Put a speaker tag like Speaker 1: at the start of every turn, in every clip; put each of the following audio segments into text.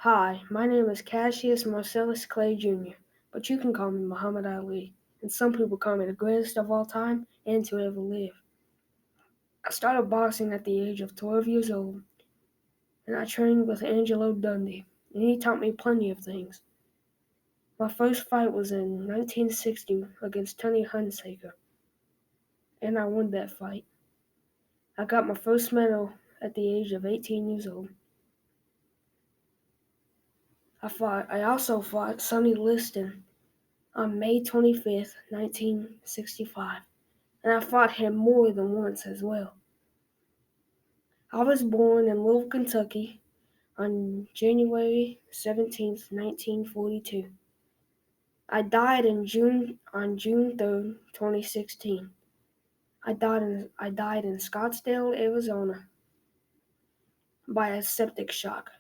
Speaker 1: Hi, my name is Cassius Marcellus Clay Jr., but you can call me Muhammad Ali, and some people call me the greatest of all time and to ever live. I started boxing at the age of 12 years old, and I trained with Angelo Dundee, and he taught me plenty of things. My first fight was in 1960 against Tony Hunsaker, and I won that fight. I got my first medal at the age of 18 years old. I also fought Sonny Liston on May 25th, 1965, and I fought him more than once as well. I was born in Louisville, Kentucky on January 17th, 1942. I died on June 3rd, 2016. I died in Scottsdale, Arizona by a septic shock.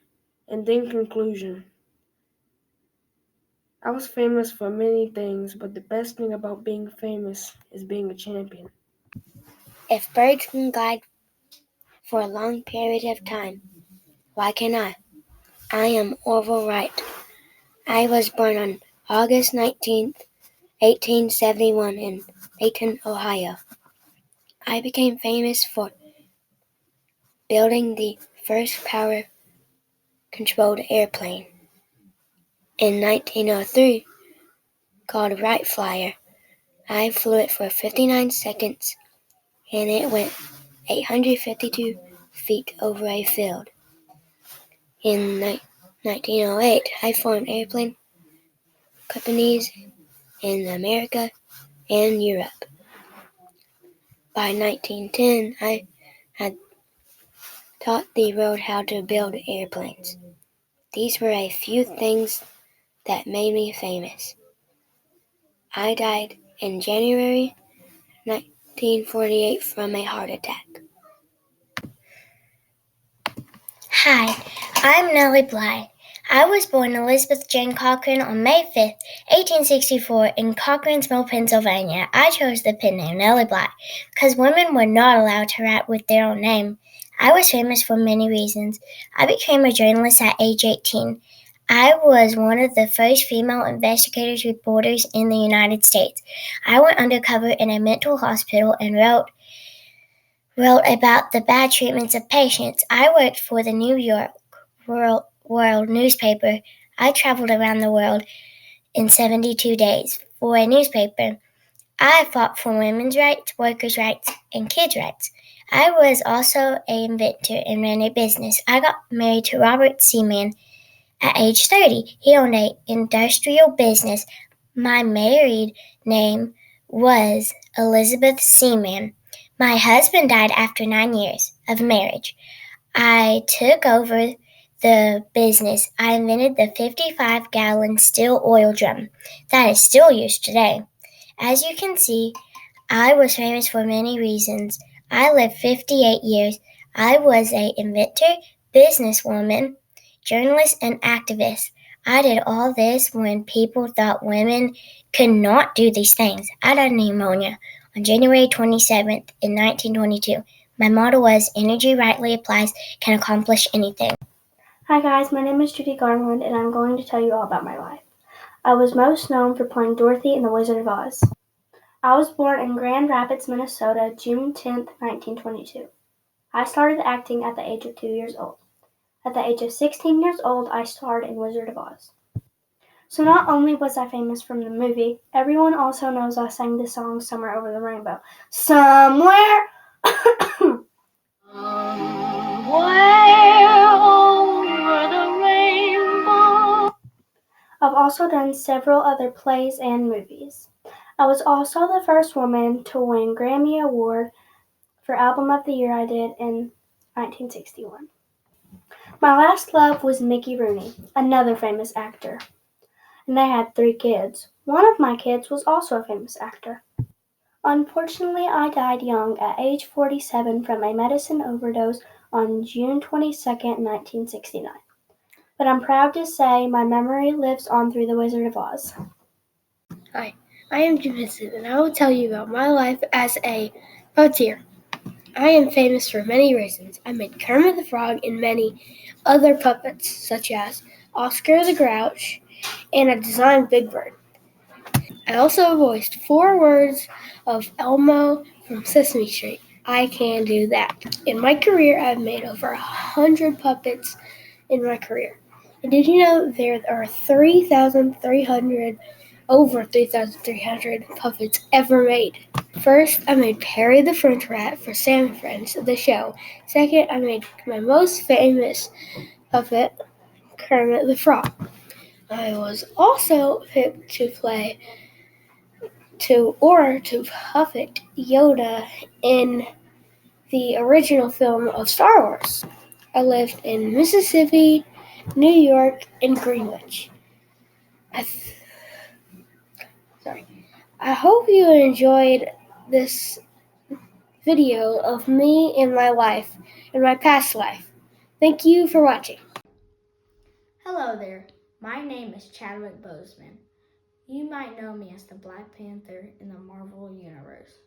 Speaker 1: And in conclusion, I was famous for many things, but the best thing about being famous is being a champion.
Speaker 2: If birds can glide for a long period of time, why can't I? I am Orville Wright. I was born on August 19th, 1871 in Dayton, Ohio. I became famous for building the first power-controlled airplane. In 1903, called Wright Flyer, I flew it for 59 seconds and it went 852 feet over a field. In 1908, I formed airplane companies in America and Europe. By 1910, I had taught the world how to build airplanes. These were a few things that made me famous. I died in January 1948 from a heart attack.
Speaker 3: Hi, I'm Nellie Bly. I was born Elizabeth Jane Cochran on May 5th, 1864 in Cochran's Mill, Pennsylvania. I chose the pen name Nellie Bly because women were not allowed to write with their own name. I was famous for many reasons. I became a journalist at age 18. I was one of the first female investigative reporters in the United States. I went undercover in a mental hospital and wrote about the bad treatments of patients. I worked for the New York World newspaper. I traveled around the world in 72 days for a newspaper. I fought for women's rights, workers' rights, and kids' rights. I was also an inventor and ran a business. I got married to Robert Seaman at age 30. He owned an industrial business. My married name was Elizabeth Seaman. My husband died after 9 years of marriage. I took over the business. I invented the 55-gallon steel oil drum that is still used today. As you can see, I was famous for many reasons. I lived 58 years. I was an inventor, businesswoman, journalist, and activist. I did all this when people thought women could not do these things. I died of pneumonia on January 27th in 1922. My motto was, energy rightly applied can accomplish anything.
Speaker 4: Hi guys, my name is Judy Garland and I'm going to tell you all about my life. I was most known for playing Dorothy in The Wizard of Oz. I was born in Grand Rapids, Minnesota, June 10th, 1922. I started acting at the age of 2 years old. At the age of 16 years old, I starred in Wizard of Oz. So not only was I famous from the movie, everyone also knows I sang the song Somewhere Over the Rainbow. Somewhere I've also done several other plays and movies. I was also the first woman to win Grammy Award for Album of the Year I did in 1961. My last love was Mickey Rooney, another famous actor. And they had 3 kids. One of my kids was also a famous actor. Unfortunately, I died young at age 47 from a medicine overdose on June 22nd, 1969. But I'm proud to say my memory lives on through The Wizard of Oz.
Speaker 5: Hi, I am Jim Henson, and I will tell you about my life as a puppeteer. I am famous for many reasons. I made Kermit the Frog and many other puppets, such as Oscar the Grouch, and I designed Big Bird. I also voiced 4 words of Elmo from Sesame Street. I can do that. In my career, I've made over 100 puppets in my career. And did you know there are over 3,300 puppets ever made? First, I made Perry the French Rat for Sam and Friends, the show. Second, I made my most famous puppet, Kermit the Frog. I was also picked to puppet Yoda in the original film of Star Wars. I lived in Mississippi, New York, and Greenwich. I hope you enjoyed this video of me in my life, in my past life. Thank you for watching.
Speaker 6: Hello there, my name is Chadwick Boseman. You might know me as the Black Panther in the Marvel Universe.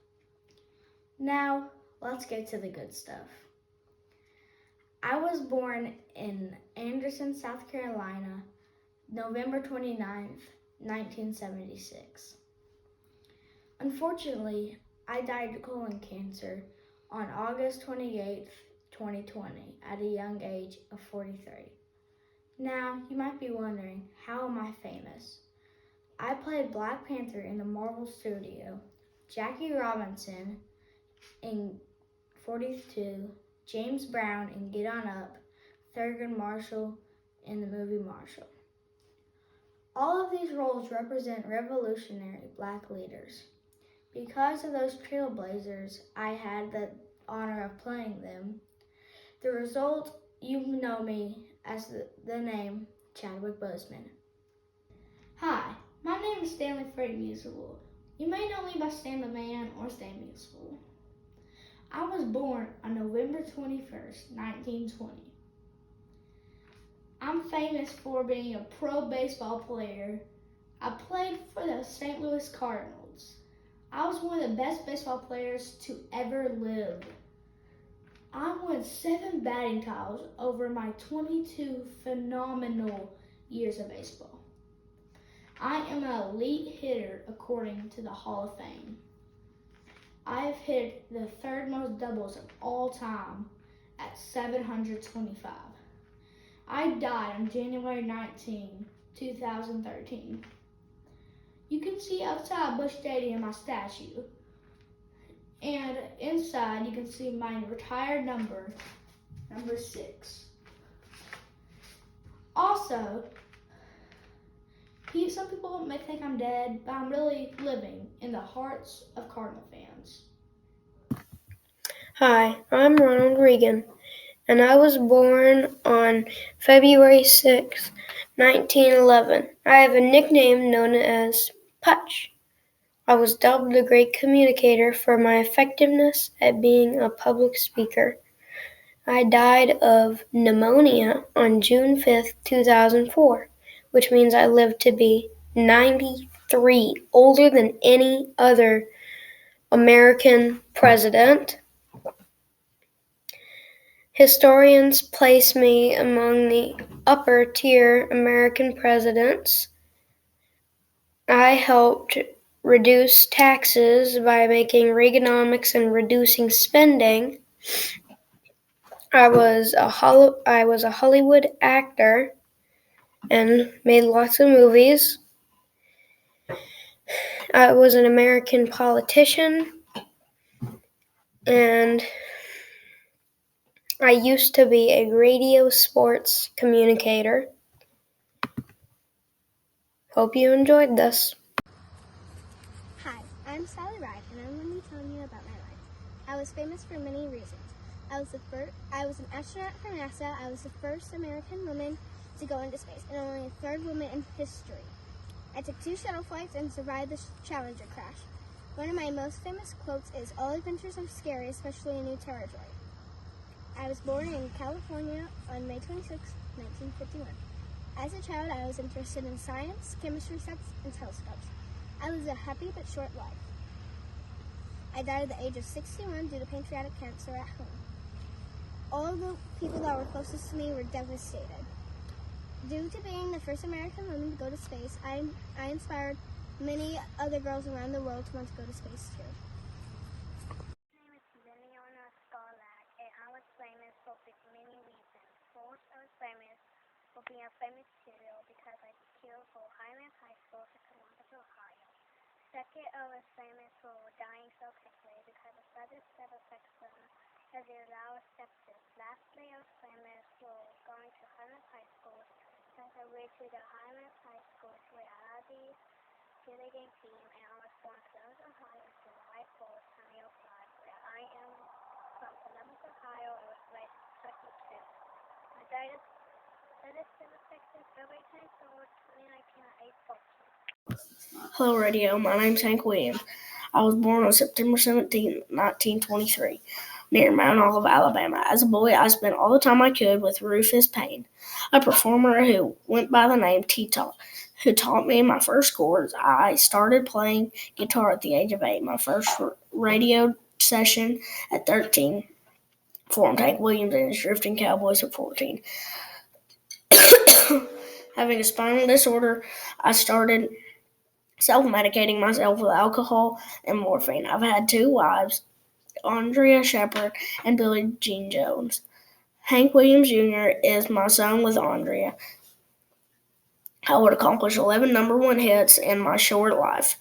Speaker 6: Now, let's get to the good stuff. I was born in Anderson, South Carolina, November 29th, 1976. Unfortunately, I died of colon cancer on August 28th, 2020, at a young age of 43. Now, you might be wondering, how am I famous? I played Black Panther in the Marvel Studio, Jackie Robinson in 42, James Brown in Get On Up, Thurgood Marshall in the movie Marshall. All of these roles represent revolutionary Black leaders. Because of those trailblazers, I had the honor of playing them. The result, you know me as the name Chadwick Boseman. Hi, my name is Stanley Freddie Musical. You may know me by Stan the Man or Stan Musical. I was born on November 21st, 1920. I'm famous for being a pro baseball player. I played for the St. Louis Cardinals. I was one of the best baseball players to ever live. I won 7 batting titles over my 22 phenomenal years of baseball. I am an elite hitter according to the Hall of Fame. I have hit the 3rd most doubles of all time at 725. I died on January 19, 2013. You can see outside Busch Stadium my statue. And inside you can see my retired number 6. Also, some people may think I'm dead, but I'm really living in the hearts of Cardinal fans.
Speaker 1: Hi, I'm Ronald Reagan, and I was born on February 6, 1911. I have a nickname known as Putch. I was dubbed the Great Communicator for my effectiveness at being a public speaker. I died of pneumonia on June 5th, 2004, which means I lived to be 93, older than any other American president. Historians place me among the upper-tier American presidents. I helped reduce taxes by making Reaganomics and reducing spending. I was a Hollywood actor and made lots of movies. I was an American politician, and I used to be a radio sports communicator. Hope you enjoyed this.
Speaker 7: Hi, I'm Sally Ride, and I'm going to be telling you about my life. I was famous for many reasons. I was an astronaut for NASA. I was the first American woman to go into space, and only the 3rd woman in history. I took 2 shuttle flights and survived the Challenger crash. One of my most famous quotes is, "All adventures are scary, especially in new territory." I was born in California on May 26, 1951. As a child, I was interested in science, chemistry sets, and telescopes. I lived a happy but short life. I died at the age of 61 due to pancreatic cancer at home. All the people that were closest to me were devastated. Due to being the first American woman to go to space, I inspired many other girls around the world to want to go to space too.
Speaker 8: My name is Liliana Scarlett, and I was famous for many reasons. First, I was famous for being a famous serial because I cheered for Highland High School in Columbus, Ohio. Second, I was famous for dying so quickly because I started seven as a loud sepsis. Lastly, I was famous for going to Highland High School because I went to the Highland High School reality cheerleading team, and I was born in Columbus, Ohio, July 4th, 2005, where I am from Columbus, Ohio, and was raised in Kentucky too. I died of sepsis February 24th, 2019 at 8:14.
Speaker 5: Hello, radio. My name's Hank Williams. I was born on September 17, 1923, near Mount Olive, Alabama. As a boy, I spent all the time I could with Rufus Payne, a performer who went by the name T-Top, who taught me my first chords. I started playing guitar at the age of 8. My first radio session at 13 formed Hank Williams and his Drifting Cowboys at 14. Having a spinal disorder, I started self-medicating myself with alcohol and morphine. I've had 2 wives, Andrea Shepard and Billie Jean Jones. Hank Williams Jr. is my son with Andrea. I would accomplish 11 number 1 hits in my short life.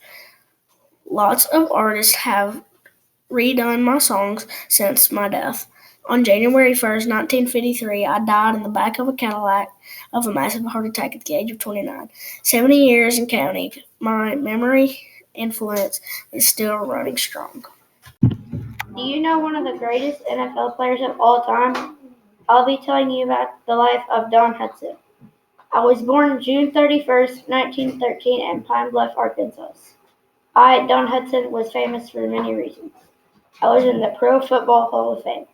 Speaker 5: Lots of artists have redone my songs since my death. On January 1st, 1953, I died in the back of a Cadillac of a massive heart attack at the age of 29. 70 years and counting, my memory influence is still running strong.
Speaker 4: Do you know one of the greatest NFL players of all time? I'll be telling you about the life of Don Hutson. I was born June 31st, 1913 in Pine Bluff, Arkansas. Don Hutson, was famous for many reasons. I was in the Pro Football Hall of Fame.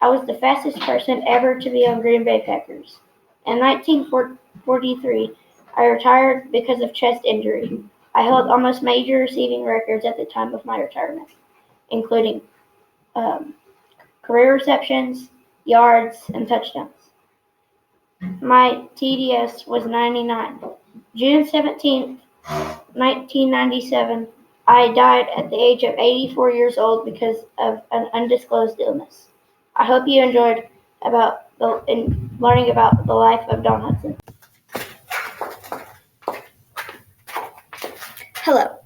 Speaker 4: I was the fastest person ever to be on Green Bay Packers. In 1943, I retired because of chest injury. I held almost major receiving records at the time of my retirement, including career receptions, yards, and touchdowns. My TDS was 99. June 17th, 1997, I died at the age of 84 years old because of an undisclosed illness. I hope you enjoyed learning about the life of Don Hutson.
Speaker 9: Hello,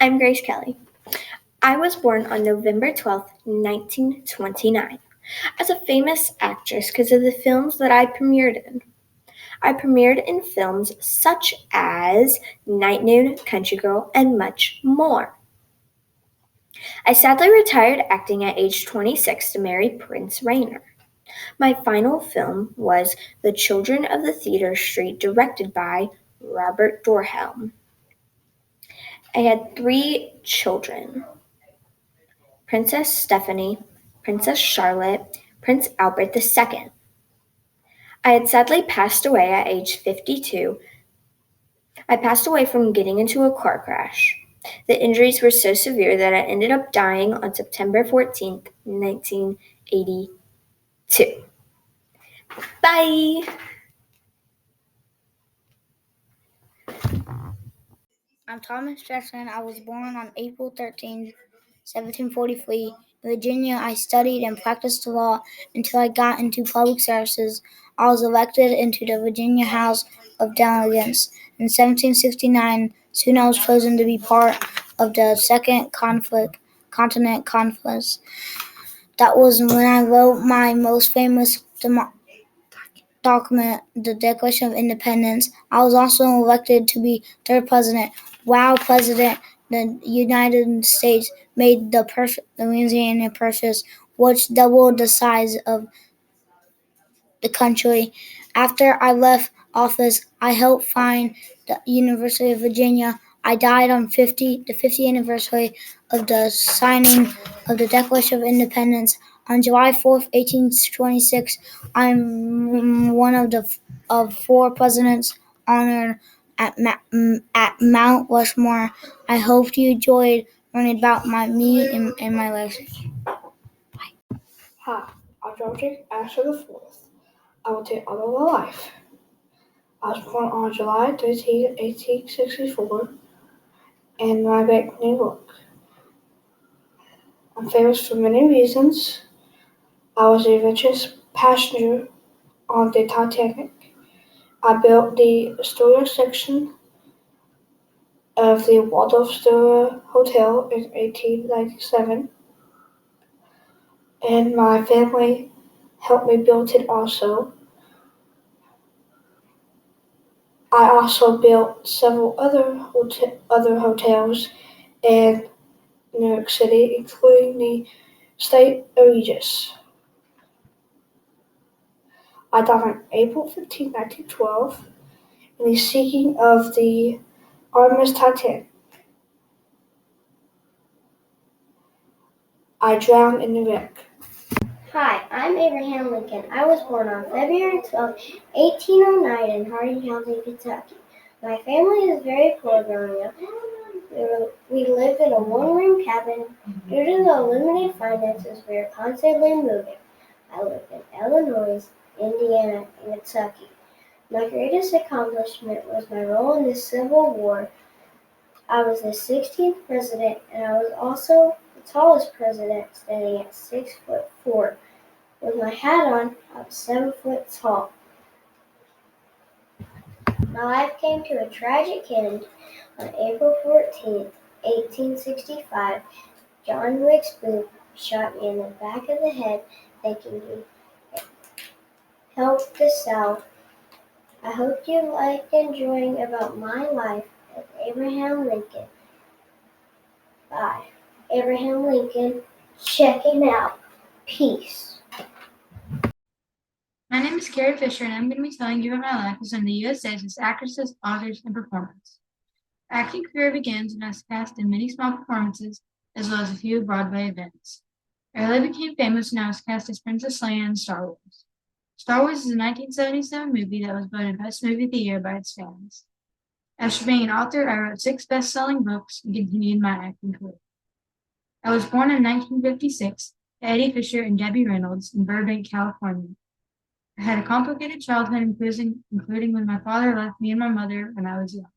Speaker 9: I'm Grace Kelly. I was born on November 12th, 1929, as a famous actress because of the films that I premiered in. I premiered in films such as Night Noon, Country Girl, and much more. I sadly retired acting at age 26 to marry Prince Rainer. My final film was The Children of the Theater Street, directed by Robert Dorhelm. I had 3 children: Princess Stephanie, Princess Charlotte, Prince Albert II. I had sadly passed away at age 52. I passed away from getting into a car crash. The injuries were so severe that I ended up dying on September 14th, 1982. Bye!
Speaker 3: I'm Thomas Jefferson. I was born on April 13, 1743. In Virginia, I studied and practiced law until I got into public services. I was elected into the Virginia House of Delegates in 1769. Soon I was chosen to be part of the Second Continental Conference. That was when I wrote my most famous document, the Declaration of Independence. I was also elected to be 3rd president. Wow, President, the United States made the Louisiana Purchase, which doubled the size of the country. After I left office, I helped found the University of Virginia. I died on the 50th anniversary of the signing of the Declaration of Independence on July 4th, 1826. I'm one of 4 presidents honored at Mount Rushmore. I hope you enjoyed learning about me and my life.
Speaker 1: Hi, I'm George Asher IV. I will tell all of my life.
Speaker 10: I was born on July 13, 1864, in Rhinebeck, New York. I'm famous for many reasons. I was the richest passenger on the Titanic. I built the Astoria section of the Waldorf Astoria Hotel in 1897, and my family helped me build it also. I also built several other hotels in New York City, including the State Regis. I died on April 15, 1912, in the sinking of the RMS Titanic. I drowned in the wreck.
Speaker 11: Hi, I'm Abraham Lincoln. I was born on February 12, 1809 in Harding County, Kentucky. My family is very poor growing up. We lived in a one-room cabin. Due to the limited finances, we were constantly moving. I lived in Illinois, Indiana, and Kentucky. My greatest accomplishment was my role in the Civil War. I was the 16th president, and I was also the tallest president, standing at 6'4". With my hat on, I was 7 foot tall. My life came to a tragic end on April 14, 1865. John Wilkes Booth shot me in the back of the head, thinking he helped the South. I hope you like enjoying about my life as Abraham Lincoln. Bye. Abraham Lincoln, checking out. Peace.
Speaker 12: My name is Carrie Fisher, and I'm going to be telling you about my life as one of the USA's as actresses, authors, and performers. My acting career begins when I was cast in many small performances, as well as a few Broadway events. I really became famous when I was cast as Princess Leia in Star Wars. Star Wars is a 1977 movie that was voted Best Movie of the Year by its fans. After being an author, I wrote 6 best-selling books and continued my acting career. I was born in 1956 to Eddie Fisher and Debbie Reynolds in Burbank, California. I had a complicated childhood, including when my father left me and my mother when I was young.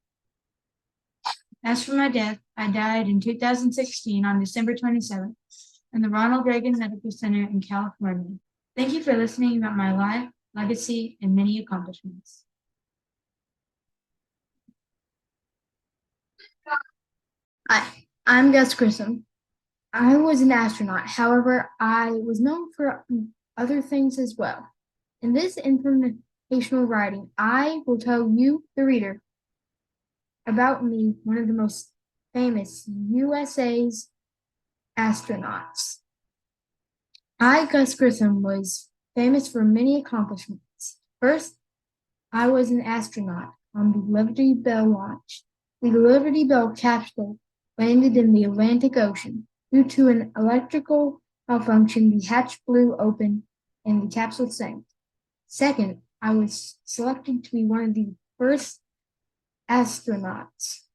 Speaker 12: As for my death, I died in 2016 on December 27th in the Ronald Reagan Medical Center in California. Thank you for listening about my life, legacy, and many accomplishments.
Speaker 13: Hi, I'm Gus Grissom. I was an astronaut. However, I was known for other things as well. In this informational writing, I will tell you, the reader, about me, one of the most famous USA's astronauts. I, Gus Grissom, was famous for many accomplishments. First, I was an astronaut on the Liberty Bell launch. The Liberty Bell capsule landed in the Atlantic Ocean. Due to an electrical malfunction, the hatch blew open and the capsule sank. Second, I was selected to be one of the first astronauts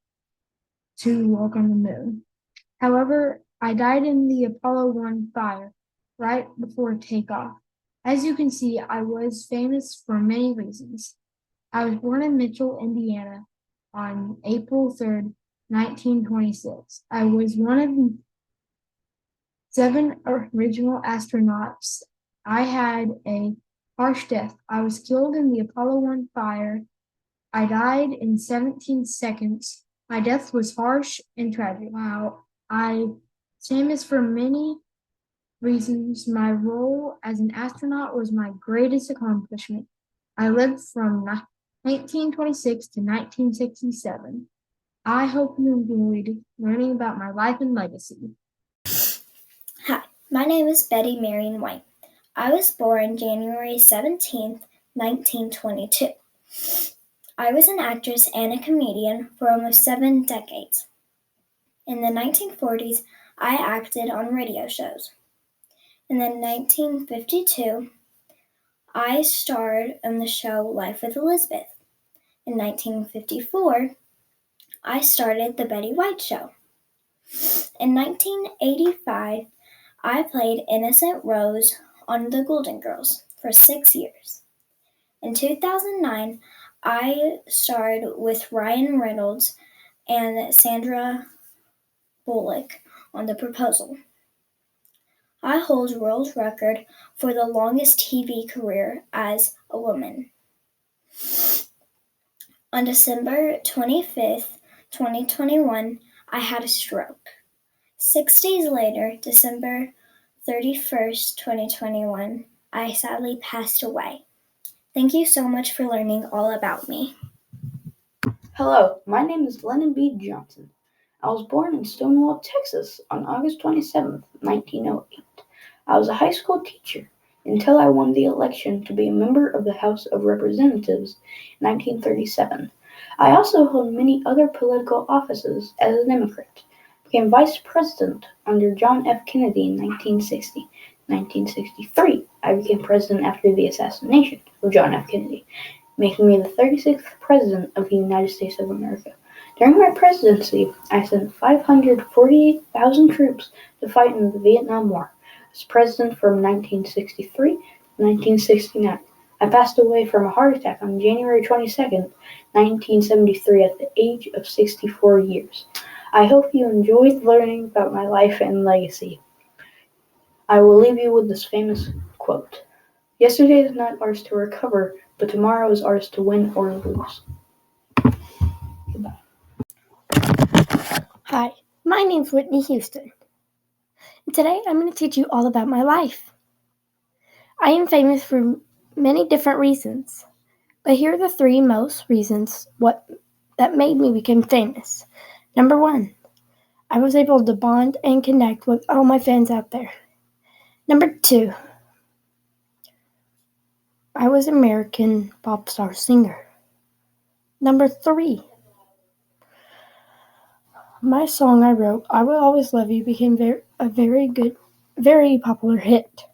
Speaker 13: to walk on the moon. However, I died in the Apollo 1 fire right before takeoff. As you can see, I was famous for many reasons. I was born in Mitchell, Indiana on April 3rd, 1926. I was one of the 7 original astronauts. I had a harsh death. I was killed in the Apollo 1 fire. I died in 17 seconds. My death was harsh and tragic. Wow. I famous for many reasons. My role as an astronaut was my greatest accomplishment. I lived from 1926 to 1967. I hope you enjoyed learning about my life and legacy.
Speaker 11: Hi, my name is Betty Marion White. I was born January 17th, 1922. I was an actress and a comedian for almost 7 decades. In the 1940s, I acted on radio shows. In 1952, I starred on the show Life with Elizabeth. In 1954, I started The Betty White Show. In 1985, I played Innocent Rose on The Golden Girls for 6 years. In 2009,
Speaker 3: I starred with Ryan Reynolds and Sandra Bullock on The Proposal. I hold world record for the longest TV career as a woman. On December 25th, 2021, I had a stroke. 6 days later, December 31st, 2021, I sadly passed away. Thank you so much for learning all about me.
Speaker 14: Hello, my name is Lennon B. Johnson. I was born in Stonewall, Texas on August 27, 1908. I was a high school teacher until I won the election to be a member of the House of Representatives in 1937. I also held many other political offices as a Democrat. Became vice president under John F. Kennedy in 1960. In 1963, I became president after the assassination of John F. Kennedy, making me the 36th President of the United States of America. During my presidency, I sent 548,000 troops to fight in the Vietnam War. I was president from 1963 to 1969. I passed away from a heart attack on January 22nd, 1973 at the age of 64 years. I hope you enjoyed learning about my life and legacy. I will leave you with this famous quote. Yesterday is not ours to recover, but tomorrow is ours to win or lose. Goodbye.
Speaker 5: Hi, my name's Whitney Houston. And today I'm going to teach you all about my life. I am famous for many different reasons, but here are the three most reasons that made me become famous. Number one, I was able to bond and connect with all my fans out there. Number two, I was an American pop star singer. Number three, my song I wrote, I Will Always Love You, became a very popular hit.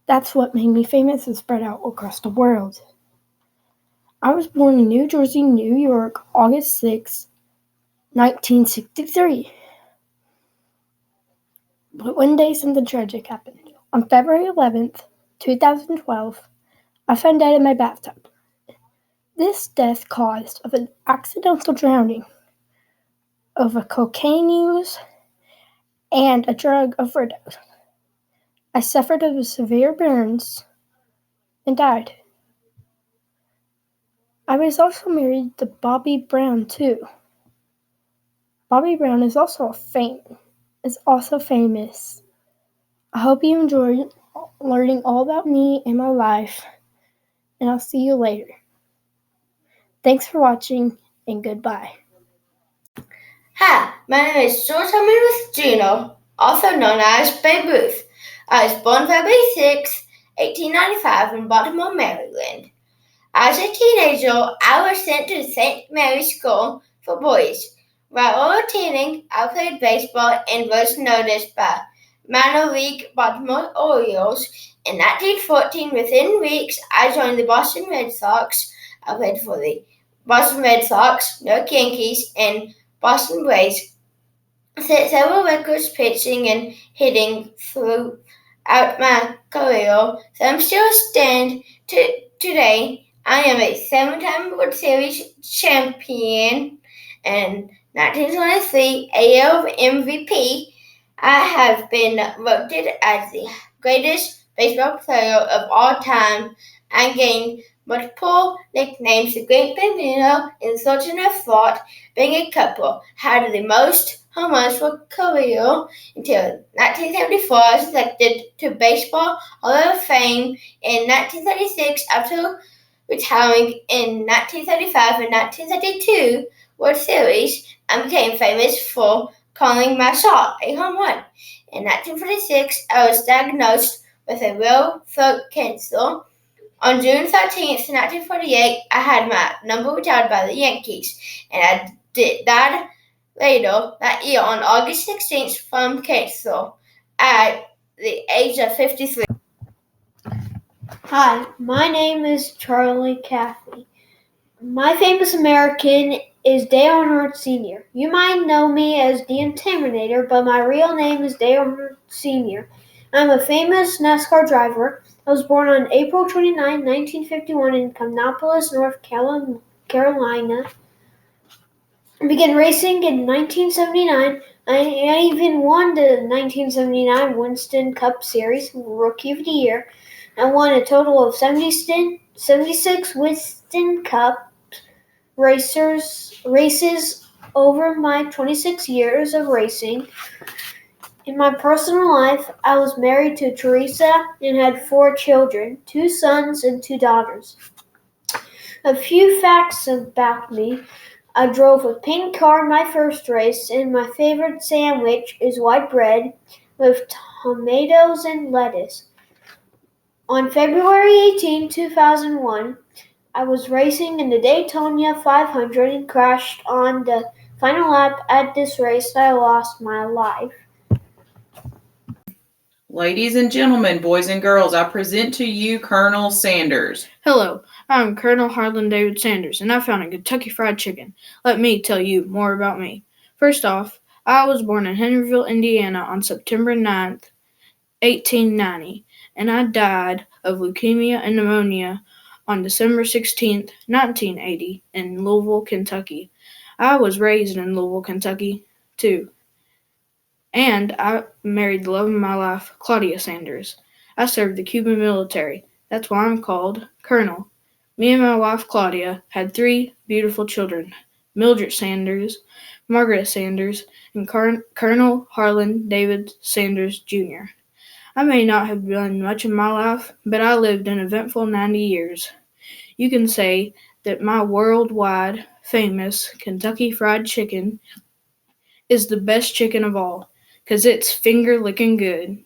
Speaker 5: That's what made me famous and spread out across the world. I was born in New Jersey, New York, August 6, 1963. But one day something tragic happened. On February 11th, 2012, I found dead in my bathtub. This death caused of an accidental drowning, of a cocaine use, and a drug overdose. I suffered of severe burns and died. I was also married to Bobby Brown too. Bobby Brown is also famous. I hope you enjoyed learning all about me and my life, and I'll see you later. Thanks for watching, and goodbye.
Speaker 15: Hi, my name is George Herman Juno, also known as Babe Ruth. I was born February 6, 1895 in Baltimore, Maryland. As a teenager, I was sent to St. Mary's School for Boys. While attending, I played baseball and was noticed by minor league Baltimore Orioles. In 1914, within weeks, I joined the Boston Red Sox. I played for the Boston Red Sox, New York Yankees, and Boston Braves. Set several records pitching and hitting throughout my career. Some still stand today. I am a 7-time World Series champion and 1923 AL MVP. I have been voted as the greatest baseball player of all time. I gained multiple nicknames. The Great Bambino and Sultan of Thought, being a couple, had the most home runs for career until 1974. I was elected to Baseball Hall of Fame in 1936 after retiring in 1935 and 1932 World Series. I became famous for calling my shot a home run. In 1946, I was diagnosed with a rare throat cancer. On June 13th, 1948, I had my number retired by the Yankees, and I died later that year on August 16th from cancer at the age of 53.
Speaker 16: Hi, my name is Charlie Caffey. My famous American is Dale Earnhardt Sr. You might know me as the Intimidator, but my real name is Dale Earnhardt Sr. I'm a famous NASCAR driver. I was born on April 29, 1951 in Kannapolis, North Carolina. I began racing in 1979. I even won the 1979 Winston Cup Series Rookie of the Year. I won a total of 76 Winston Cup races over my 26 years of racing. In my personal life, I was married to Teresa and had 4 children, 2 sons and 2 daughters. A few facts about me. I drove a pink car in my first race, and my favorite sandwich is white bread with tomatoes and lettuce. On February 18, 2001, I was racing in the Daytona 500 and crashed on the final lap. At this race, I lost my life.
Speaker 17: Ladies and gentlemen, boys and girls, I present to you Colonel Sanders.
Speaker 18: Hello, I'm Colonel Harlan David Sanders, and I founded Kentucky Fried Chicken. Let me tell you more about me. First off, I was born in Henryville, Indiana on September 9th, 1890, and I died of leukemia and pneumonia on December 16th, 1980, in Louisville, Kentucky. I was raised in Louisville, Kentucky, too. And I married the love of my life, Claudia Sanders. I served the Cuban military. That's why I'm called Colonel. Me and my wife, Claudia, had 3 beautiful children, Mildred Sanders, Margaret Sanders, and Colonel Harlan David Sanders, Jr. I may not have done much in my life, but I lived an eventful 90 years. You can say that my worldwide famous Kentucky Fried Chicken is the best chicken of all, 'cause it's finger-licking good.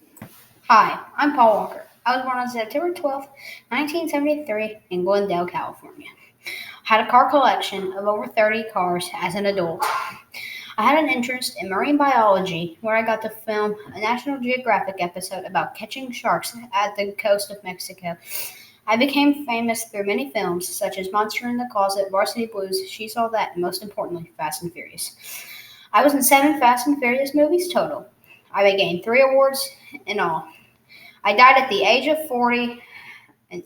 Speaker 19: Hi, I'm Paul Walker. I was born on September 12th, 1973 in Glendale, California. I had a car collection of over 30 cars as an adult. I had an interest in marine biology where I got to film a National Geographic episode about catching sharks at the coast of Mexico. I became famous through many films such as Monster in the Closet, Varsity Blues, She Saw That, and most importantly, Fast and Furious. I was in 7 Fast and Furious movies total. I gained 3 awards in all. I died at the age of 40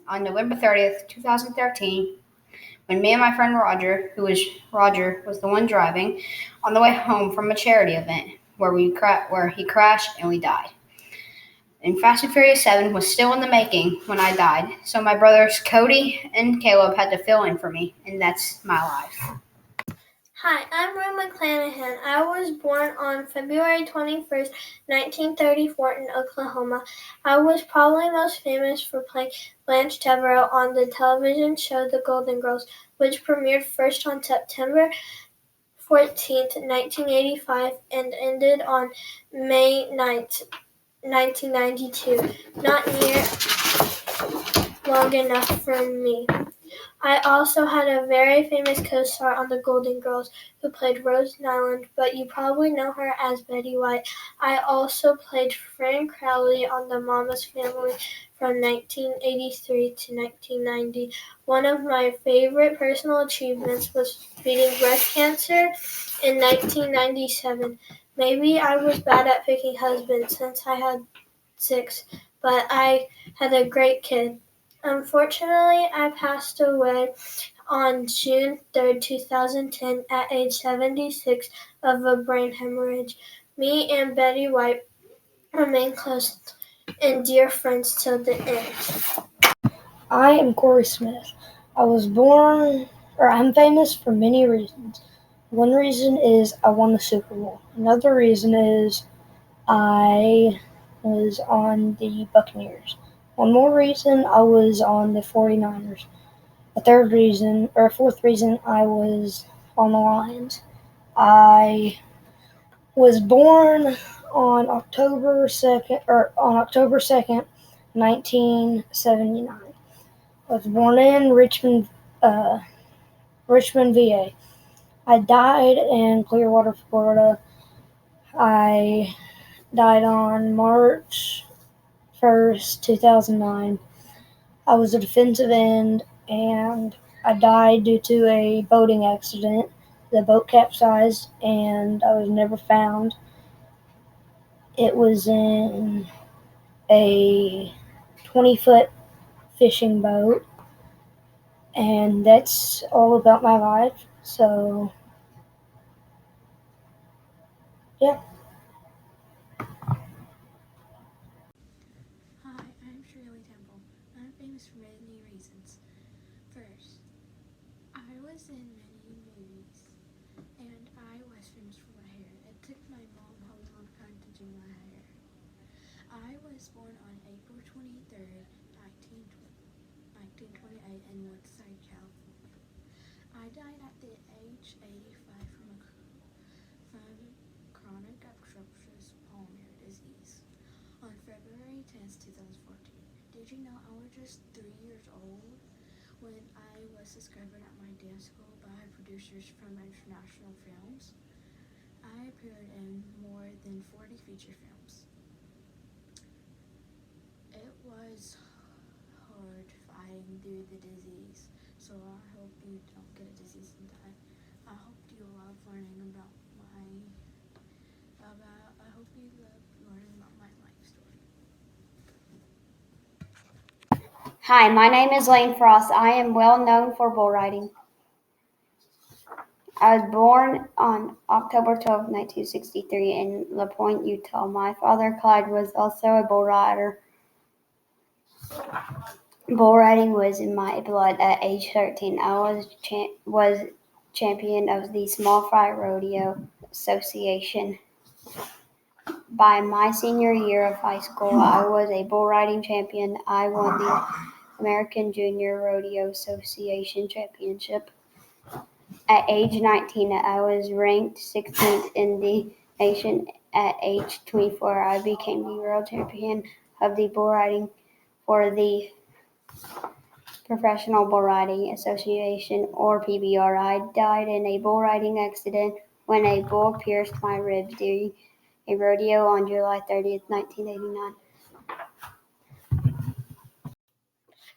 Speaker 19: on November 30th, 2013, when me and my friend Roger was the one driving, on the way home from a charity event where he crashed and we died. And Fast and Furious 7 was still in the making when I died, so my brothers Cody and Caleb had to fill in for me, and that's my life.
Speaker 20: Hi, I'm Rue McClanahan. I was born on February 21st, 1934 in Oklahoma. I was probably most famous for playing Blanche Devereaux on the television show The Golden Girls, which premiered first on September 14th, 1985 and ended on May 9th, 1992. Not near long enough for me. I also had a very famous co-star on The Golden Girls who played Rose Nyland, but you probably know her as Betty White. I also played Fran Crowley on The Mama's Family from 1983 to 1990. One of my favorite personal achievements was beating breast cancer in 1997. Maybe I was bad at picking husbands since I had 6, but I had a great kid. Unfortunately, I passed away on June 3rd, 2010 at age 76 of a brain hemorrhage. Me and Betty White remain close and dear friends till the end.
Speaker 10: I am Corey Smith. I'm famous for many reasons. One reason is I won the Super Bowl. Another reason is I was on the Buccaneers. One more reason, I was on the 49ers. A fourth reason, I was on the Lions. I was born on October 2nd, 1979. I was born in Richmond, VA. I died in Clearwater, Florida. I died on March 1st, 2009. I was a defensive end, and I died due to a boating accident. The boat capsized, and I was never found. It was in a 20-foot fishing boat, And that's all about my life. So, yeah.
Speaker 21: Hi, I'm Shirley Temple. I'm famous for many reasons. First, I was in many movies, and I was famous for my hair. It took my mom a long time to do my hair. I was born on April 23rd, 1928 in Woodside, California. I died at the age 85 from chronic obstructive pulmonary disease on February 10th, 2014. Did you know I was just 3 years old when I was discovered at my dance school by producers from international films? I appeared in more than 40 feature films. It was hard fighting through the disease, so I hope you don't get a disease and die. I hope you love learning about my life story.
Speaker 22: Hi, my name is Lane Frost. I am well known for bull riding. I was born on October 12, 1963 in La Pointe, Utah. My father, Clyde, was also a bull rider. Bull riding was in my blood at age 13. I was champion of the Small Fry Rodeo Association. By my senior year of high school, I was a bull riding champion. I won the American Junior Rodeo Association Championship. At age 19, I was ranked 16th in the nation. At age 24, I became the world champion of the bull riding for the Professional Bull Riding Association, or PBR. I died in a bull riding accident when a bull pierced my ribs during a rodeo on July 30th, 1989.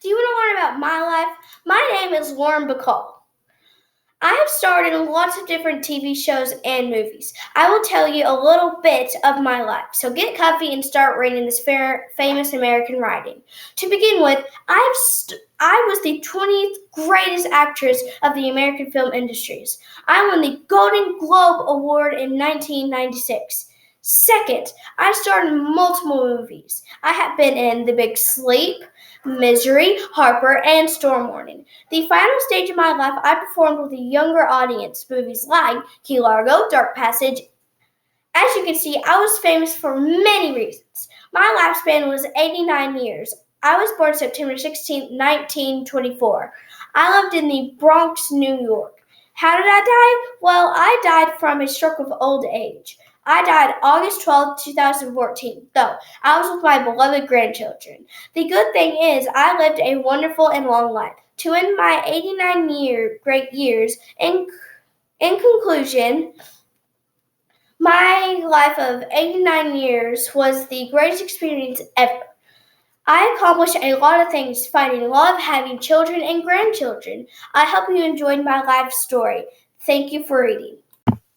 Speaker 23: Do you want to learn about my life? My name is Lauren Bacall. I have starred in lots of different TV shows and movies. I will tell you a little bit of my life, so get comfy and start reading this famous American writing. To begin with, I was the 20th greatest actress of the American film industries. I won the Golden Globe Award in 1996. Second, I starred in multiple movies. I have been in The Big Sleep, Misery, Harper, and Storm Warning. The final stage of my life, I performed with a younger audience. Movies like Key Largo, Dark Passage. As you can see, I was famous for many reasons. My lifespan was 89 years. I was born September 16, 1924. I lived in the Bronx, New York. How did I die? Well, I died from a stroke of old age. I died August 12, 2014, though I was with my beloved grandchildren. The good thing is I lived a wonderful and long life. To end my 89 great years, in conclusion, my life of 89 years was the greatest experience ever. I accomplished a lot of things, finding love, having children and grandchildren. I hope you enjoyed my life story. Thank you for reading.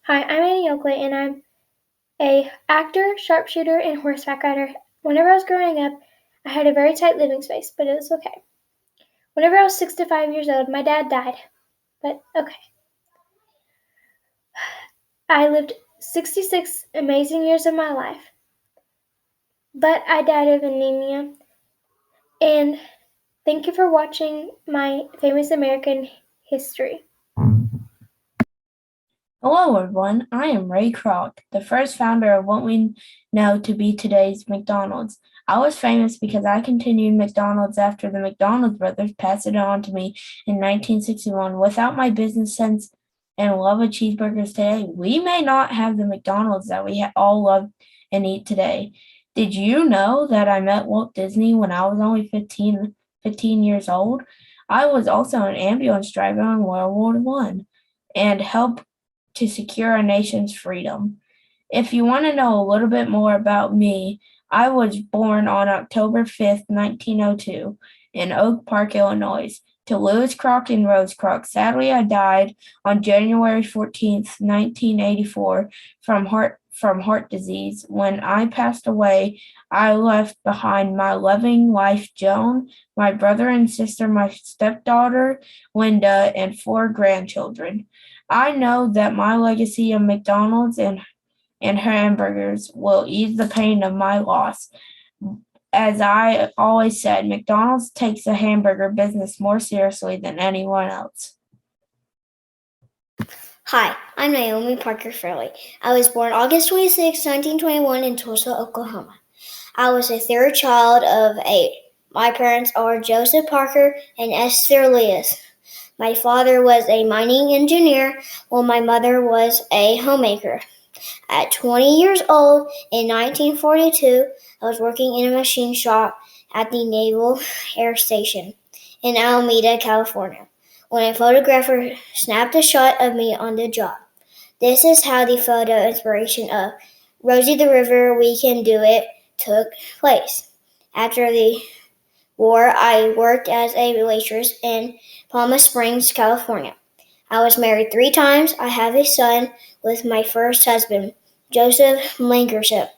Speaker 20: Hi, I'm Annie Oakley, and I'm an actor, sharpshooter, and horseback rider. Whenever I was growing up, I had a very tight living space, but it was okay. Whenever I was 6 to 5 years old, my dad died, but okay. I lived 66 amazing years of my life, but I died of anemia. And thank you for watching my famous American history.
Speaker 24: Hello everyone, I am Ray Kroc, the first founder of what we know to be today's McDonald's. I was famous because I continued McDonald's after the McDonald's brothers passed it on to me in 1961. Without my business sense and love of cheeseburgers today, we may not have the McDonald's that we all love and eat today. Did you know that I met Walt Disney when I was only 15 years old? I was also an ambulance driver in World War I and helped to secure our nation's freedom. If you want to know a little bit more about me, I was born on October 5th, 1902 in Oak Park, Illinois. to Lewis Kroc and Rose Kroc. Sadly, I died on January 14th, 1984 from heart disease. When I passed away, I left behind my loving wife, Joan, my brother and sister, my stepdaughter, Linda, and 4 grandchildren. I know that my legacy of McDonald's and hamburgers will ease the pain of my loss. As I always said, McDonald's takes the hamburger business more seriously than anyone else.
Speaker 11: Hi, I'm Naomi Parker Fairley. I was born August 26, 1921 in Tulsa, Oklahoma. I was the third child of 8. My parents are Joseph Parker and Esther Leas. My father was a mining engineer, while my mother was a homemaker. At 20 years old, in 1942, I was working in a machine shop at the Naval Air Station in Alameda, California, when a photographer snapped a shot of me on the job. This is how the photo inspiration of Rosie the River, We Can Do It took place. After the war, I worked as a waitress in Palm Springs, California. I was married 3 times. I have a son with my first husband, Joseph Blankership.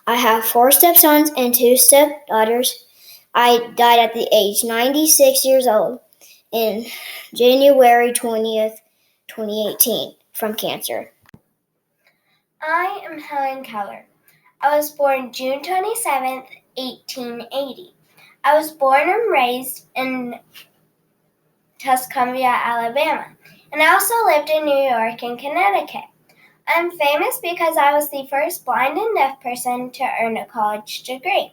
Speaker 11: I have 4 stepsons and 2 stepdaughters. I died at the age 96 years old in January 20th, 2018 from cancer.
Speaker 2: I am Helen Keller. I was born June 27th, 1880. I was born and raised in Tuscumbia, Alabama, and I also lived in New York and Connecticut. I'm famous because I was the first blind and deaf person to earn a college degree.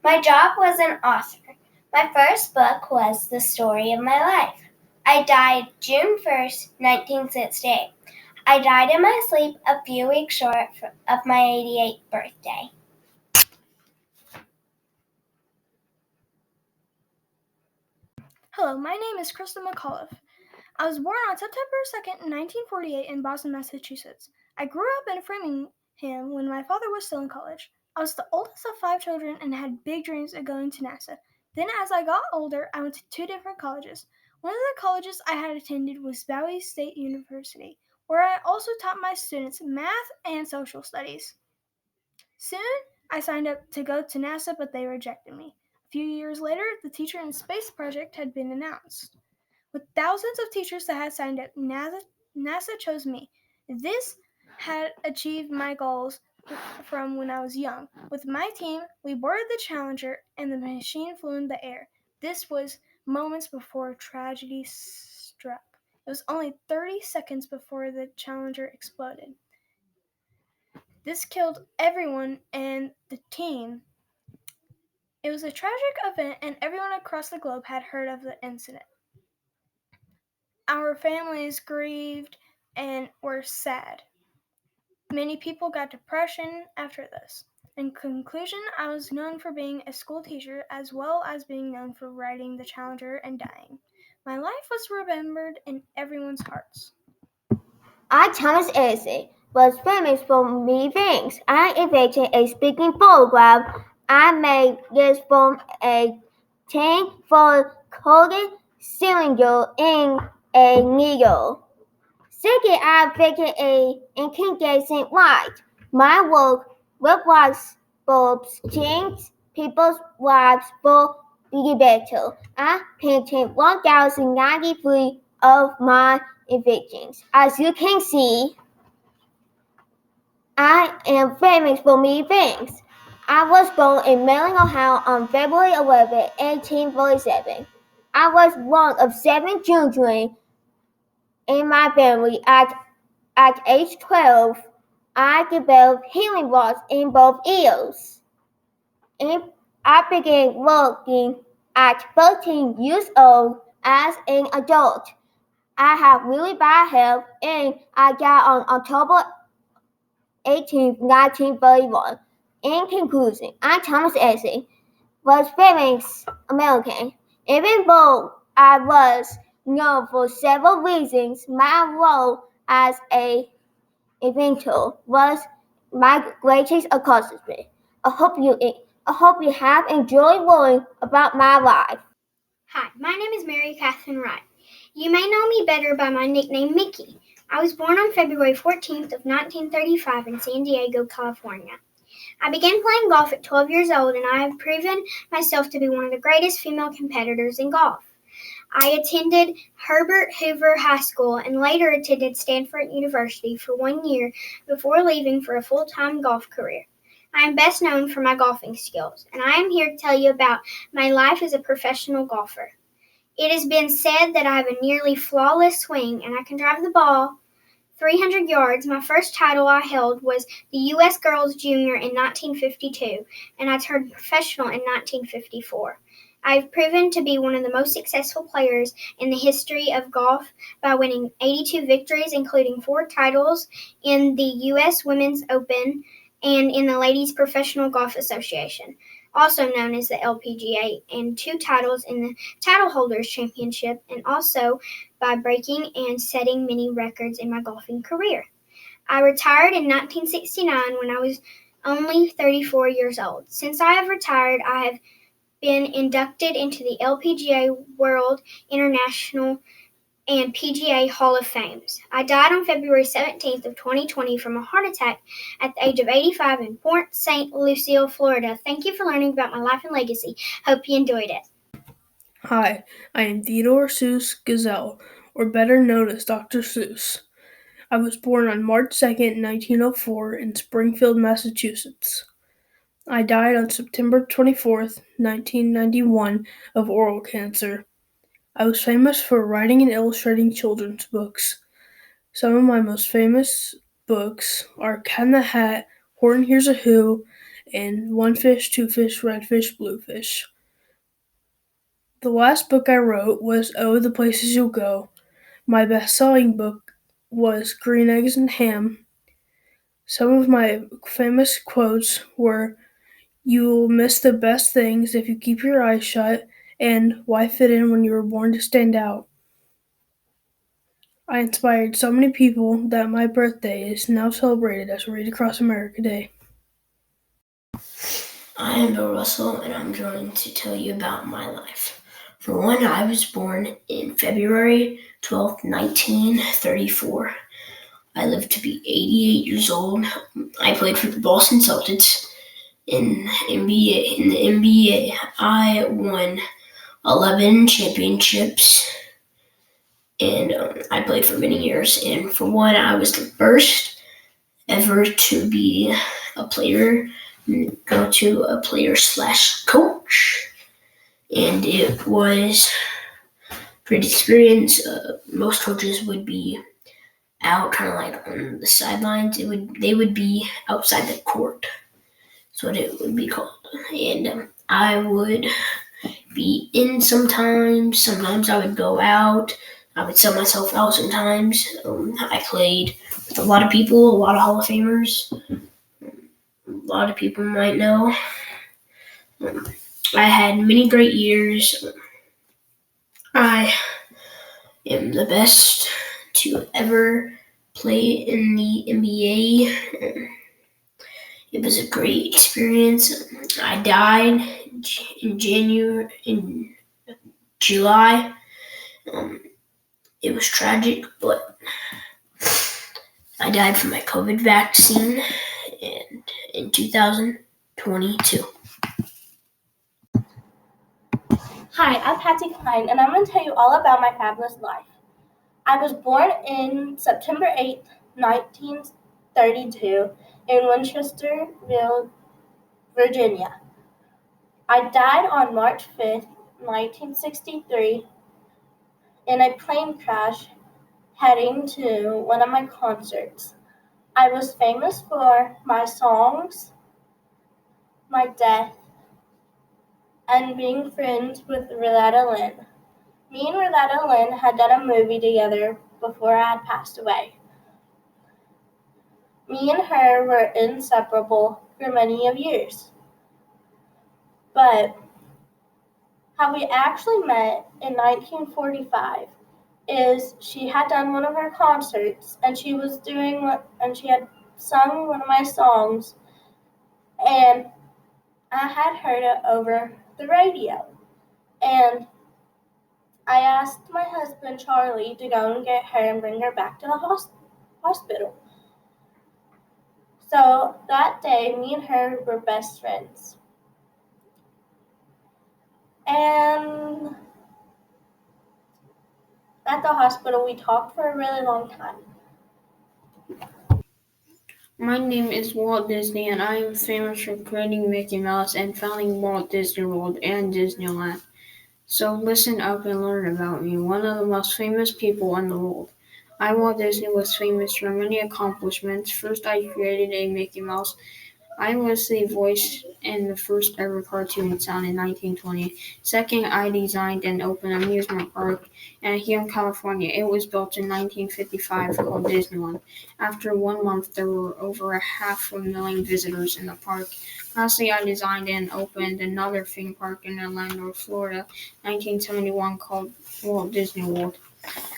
Speaker 2: My job was an author. My first book was The Story of My Life. I died June 1st, 1968. I died in my sleep a few weeks short of my 88th birthday.
Speaker 6: Hello, my name is Crystal McAuliffe. I was born on September 2nd, 1948 in Boston, Massachusetts. I grew up in Framingham when my father was still in college. I was the oldest of 5 children and had big dreams of going to NASA. Then as I got older, I went to 2 different colleges. One of the colleges I had attended was Bowie State University, where I also taught my students math and social studies. Soon, I signed up to go to NASA, but they rejected me. A few years later, the Teacher in Space project had been announced. With thousands of teachers that had signed up, NASA chose me. This had achieved my goals from when I was young. With my team, we boarded the Challenger and the machine flew in the air. This was moments before tragedy struck. It was only 30 seconds before the Challenger exploded. This killed everyone and the team. It was a tragic event, and everyone across the globe had heard of the incident. Our families grieved and were sad. Many people got depression after this. In conclusion, I was known for being a school teacher as well as being known for riding the Challenger and dying. My life was remembered in everyone's hearts.
Speaker 2: I, Thomas Edison, was famous for many things. I invented a speaking photograph. I made this from a tank for coated cylinder in a needle. Second, I invented an incandescent light. My work with light bulbs changed people's lives for the better. I painted 1,093 of my inventions. As you can see, I am famous for many things. I was born in Maryland, Ohio on February 11, 1847. I was one of 7 children in my family. At age 12, I developed hearing loss in both ears. And I began working at 13 years old as an adult. I have really bad health, and I died on October 18, 1931. In conclusion, I, Thomas Edison, was famous American. Even though I was known for several reasons, my role as an inventor was my greatest accomplishment. I hope you have enjoyed learning about my life.
Speaker 4: Hi, my name is Mary Catherine Wright. You may know me better by my nickname Mickey. I was born on February 14th of 1935 in San Diego, California. I began playing golf at 12 years old, and I have proven myself to be one of the greatest female competitors in golf. I attended Herbert Hoover High School and later attended Stanford University for 1 year before leaving for a full-time golf career. I am best known for my golfing skills, and I am here to tell you about my life as a professional golfer. It has been said that I have a nearly flawless swing and I can drive the ball 300 yards. My first title I held was the U.S. Girls Junior in 1952, and I turned professional in 1954. I have proven to be one of the most successful players in the history of golf by winning 82 victories, including 4 titles in the U.S. Women's Open and in the Ladies Professional Golf Association, also known as the LPGA, and 2 titles in the Title Holders Championship, and also by breaking and setting many records in my golfing career. I retired in 1969 when I was only 34 years old. Since I have retired, I have been inducted into the LPGA World, International, and PGA Hall of Fames. I died on February 17th of 2020 from a heart attack at the age of 85 in Port St. Lucie, Florida. Thank you for learning about my life and legacy. Hope you enjoyed it.
Speaker 7: Hi, I am Theodore Seuss Gazelle, or better known as Dr. Seuss. I was born on March 2nd, 1904 in Springfield, Massachusetts. I died on September 24th, 1991 of oral cancer. I was famous for writing and illustrating children's books. Some of my most famous books are Cat in the Hat, Horton Hears a Who, and One Fish, Two Fish, Red Fish, Blue Fish. The last book I wrote was Oh, the Places You'll Go. My best-selling book was Green Eggs and Ham. Some of my famous quotes were, "You'll miss the best things if you keep your eyes shut," and "Why fit in when you were born to stand out?" I inspired so many people that my birthday is now celebrated as Read Across America Day.
Speaker 8: I am Bill Russell, and I'm going to tell you about my life. For one, I was born in February 12th, 1934. I lived to be 88 years old. I played for the Boston Celtics in the NBA. I won 11 championships, and I played for many years. And for one, I was the first ever to be a player, go to a player/coach. And it was a great experience. Most coaches would be out kind of like on the sidelines. They would be outside the court. That's what it would be called. And I would be in sometimes. Sometimes I would go out. I would sell myself out sometimes. I played with a lot of people, a lot of Hall of Famers. A lot of people might know. I had many great years. I am the best to ever play in the NBA. It was a great experience. I died in July. It was tragic, but I died from my COVID vaccine in 2022.
Speaker 23: Hi, I'm Patsy Klein, and I'm going to tell you all about my fabulous life. I was born in September 8th, 1932, in Winchesterville, Virginia. I died on March 5th, 1963, in a plane crash heading to one of my concerts. I was famous for my songs, my death, and being friends with Roletta Lynn. Me and Roletta Lynn had done a movie together before I had passed away. Me and her were inseparable for many of years. But how we actually met in 1945 is she had done one of her concerts and she had sung one of my songs, and I had heard it over the radio. And
Speaker 1: I asked my husband Charlie to go and get her and bring her back to the hospital. So that day, me and her were best friends. And at the hospital, we talked for a really long time.
Speaker 18: My name is Walt Disney, and I am famous for creating Mickey Mouse and founding Walt Disney World and Disneyland. So listen up and learn about me, one of the most famous people in the world. I, Walt Disney, was famous for many accomplishments. First, I created a Mickey Mouse. I was the voice in the first ever cartoon sound in 1920. Second, I designed and opened an amusement park here in California. It was built in 1955 called Disneyland. After 1 month, there were over 500,000 visitors in the park. Lastly, I designed and opened another theme park in Orlando, Florida, 1971 called Walt Disney World.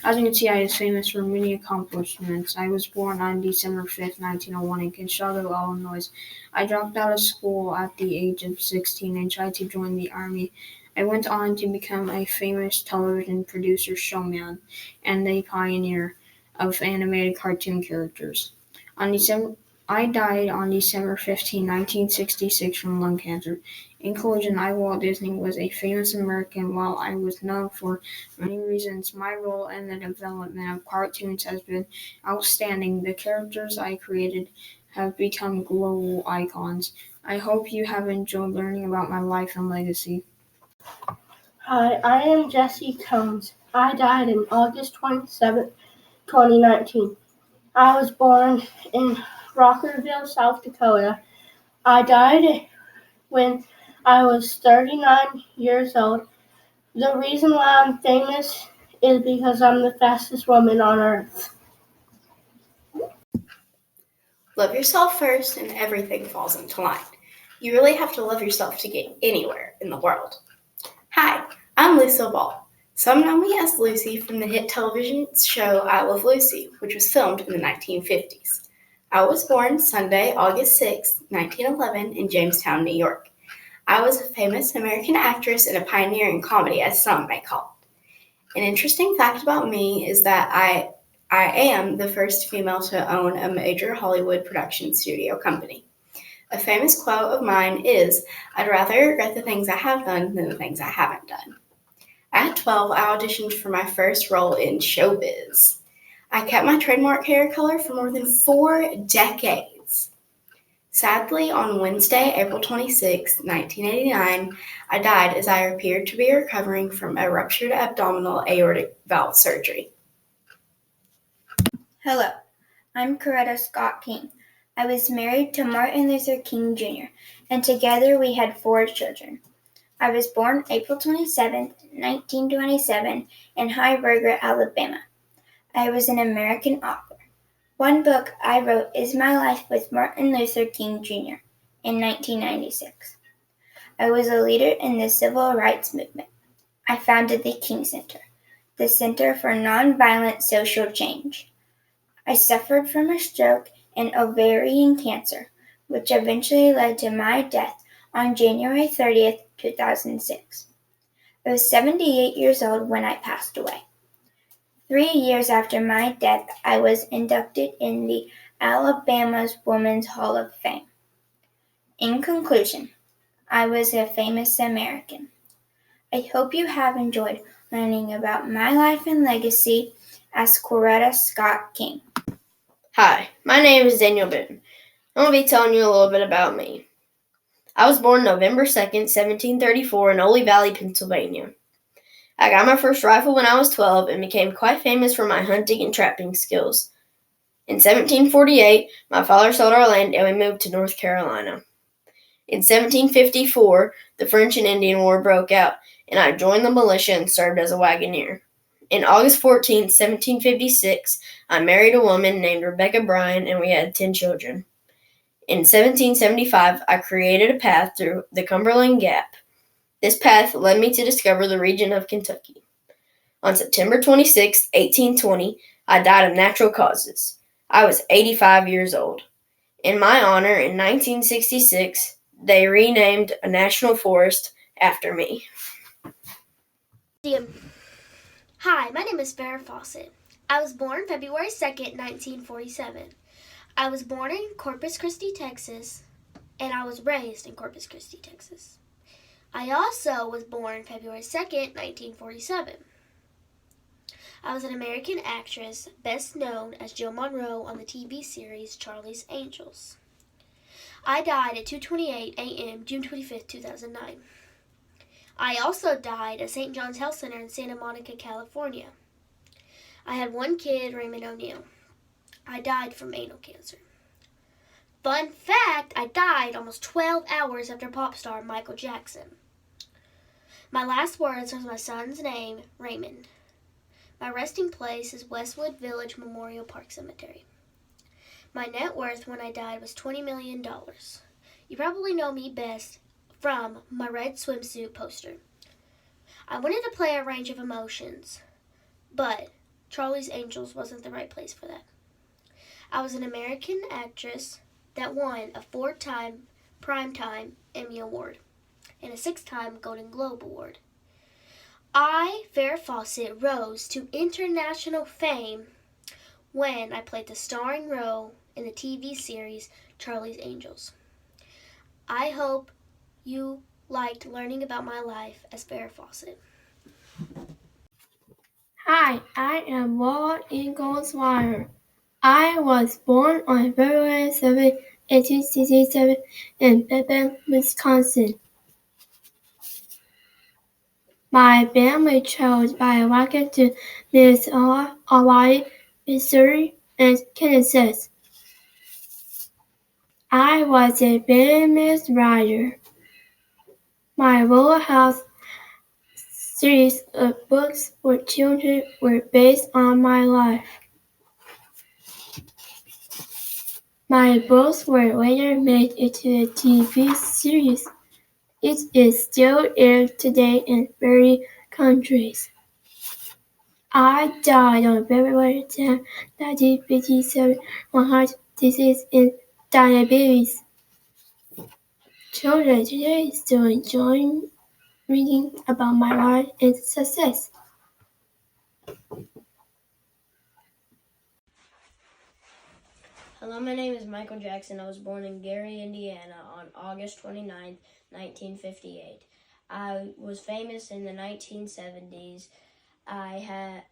Speaker 18: As you can see, I is famous for many accomplishments. I was born on December 5th, 1901 in Chicago, Illinois. I dropped out of school at the age of 16 and tried to join the Army. I went on to become a famous television producer, showman, and a pioneer of animated cartoon characters. I died on December 15, 1966 from lung cancer. In conclusion, I, Walt Disney, was a famous American. While I was known for many reasons, my role in the development of cartoons has been outstanding. The characters I created have become global icons. I hope you have enjoyed learning about my life and legacy.
Speaker 1: Hi, I am Jesse Combs. I died on August 27, 2019. I was born in Rockerville, South Dakota. I died when I was 39 years old. The reason why I'm famous is because I'm the fastest woman on earth.
Speaker 9: Love yourself first and everything falls into line. You really have to love yourself to get anywhere in the world. Hi, I'm Lucille Ball. Some know me as Lucy from the hit television show I Love Lucy, which was filmed in the 1950s. I was born Sunday, August 6, 1911 in Jamestown, New York. I was a famous American actress and a pioneer in comedy, as some may call it. An interesting fact about me is that I am the first female to own a major Hollywood production studio company. A famous quote of mine is, "I'd rather regret the things I have done than the things I haven't done." At 12, I auditioned for my first role in showbiz. I kept my trademark hair color for more than 4 decades. Sadly, on Wednesday, April 26, 1989, I died as I appeared to be recovering from a ruptured abdominal aortic valve surgery.
Speaker 12: Hello, I'm Coretta Scott King. I was married to Martin Luther King Jr., and together we had 4 children. I was born April 27, 1927, in High Burger, Alabama. I was an American author. One book I wrote is My Life with Martin Luther King Jr. in 1996. I was a leader in the civil rights movement. I founded the King Center, the Center for Nonviolent Social Change. I suffered from a stroke and ovarian cancer, which eventually led to my death on January 30th, 2006. I was 78 years old when I passed away. 3 years after my death, I was inducted in the Alabama's Women's Hall of Fame. In conclusion, I was a famous American. I hope you have enjoyed learning about my life and legacy as Coretta Scott King.
Speaker 15: Hi, my name is Daniel Boone. I'm going to be telling you a little bit about me. I was born November 2nd, 1734 in Ole Valley, Pennsylvania. I got my first rifle when I was 12 and became quite famous for my hunting and trapping skills. In 1748, my father sold our land and we moved to North Carolina. In 1754, the French and Indian War broke out, and I joined the militia and served as a wagoner. In August 14, 1756, I married a woman named Rebecca Bryan, and we had 10 children. In 1775, I created a path through the Cumberland Gap. This path led me to discover the region of Kentucky. On September 26, 1820, I died of natural causes. I was 85 years old. In my honor, in 1966, they renamed a national forest after me.
Speaker 23: Hi, my name is Farrah Fawcett. I was born February 2nd, 1947. I was born in Corpus Christi, Texas, and I was raised in Corpus Christi, Texas. I also was born February 2nd, 1947. I was an American actress, best known as Jill Monroe on the TV series Charlie's Angels. I died at 2:28 a.m. June 25th, 2009. I also died at St. John's Health Center in Santa Monica, California. I had one kid, Raymond O'Neal. I died from anal cancer. Fun fact, I died almost 12 hours after pop star Michael Jackson. My last words was my son's name, Raymond. My resting place is Westwood Village Memorial Park Cemetery. My net worth when I died was $20 million. You probably know me best from my red swimsuit poster. I wanted to play a range of emotions, but Charlie's Angels wasn't the right place for that. I was an American actress that won a 4-time Primetime Emmy Award and a 6-time Golden Globe Award. I, Farrah Fawcett, rose to international fame when I played the starring role in the TV series Charlie's Angels. I hope you liked learning about my life as Farrah Fawcett.
Speaker 3: Hi, I am Walt Ingleswire. I was born on February 7, 1867 in Pepin, Wisconsin. My family chose by walking to Minnesota, Hawaii, Missouri, and Kansas. I was a famous writer. My Little House series of books for children were based on my life. My books were later made into a TV series. It is still aired today in 30 countries. I died on February 10, 1957 from heart disease and diabetes. Children today still enjoy reading about my life and success.
Speaker 5: Hello, my name is Michael Jackson. I was born in Gary, Indiana on August 29, 1958. I was famous in the 1970s. I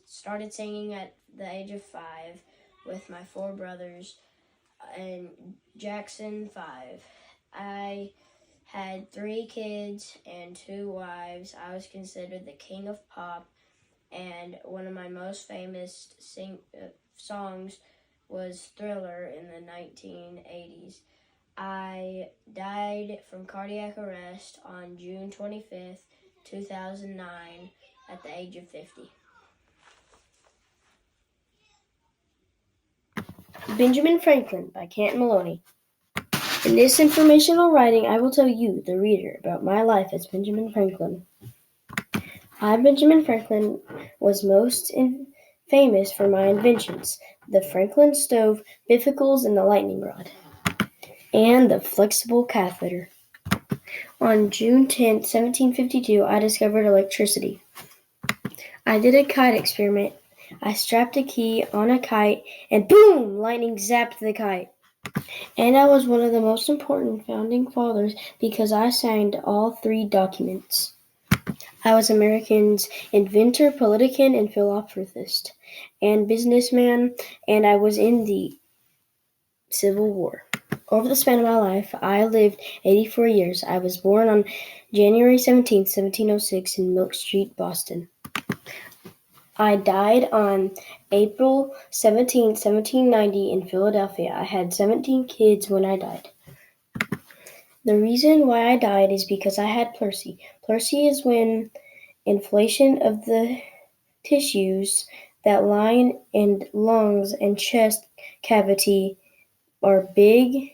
Speaker 5: started singing at the age of 5 with my 4 brothers and Jackson 5. I had 3 kids and 2 wives. I was considered the king of pop, and one of my most famous songs was Thriller in the 1980s. I died from cardiac arrest on June 25th, 2009 at the age of 50.
Speaker 13: Benjamin Franklin by Canton Maloney. In this informational writing, I will tell you, the reader, about my life as Benjamin Franklin. I, Benjamin Franklin, was most famous for my inventions, the Franklin stove, bifocals, and the lightning rod, and the flexible catheter. On June 10, 1752, I discovered electricity. I did a kite experiment. I strapped a key on a kite, and boom! Lightning zapped the kite. And I was one of the most important founding fathers because I signed all 3 documents. I was America's inventor, politician, and philanthropist, and businessman, and I was in the Civil War. Over the span of my life, I lived 84 years. I was born on January 17, 1706 in Milk Street, Boston. I died on April 17, 1790 in Philadelphia. I had 17 kids when I died. The reason why I died is because I had pleurisy. Pleurisy is when inflation of the tissues that line in lungs and chest cavity are big,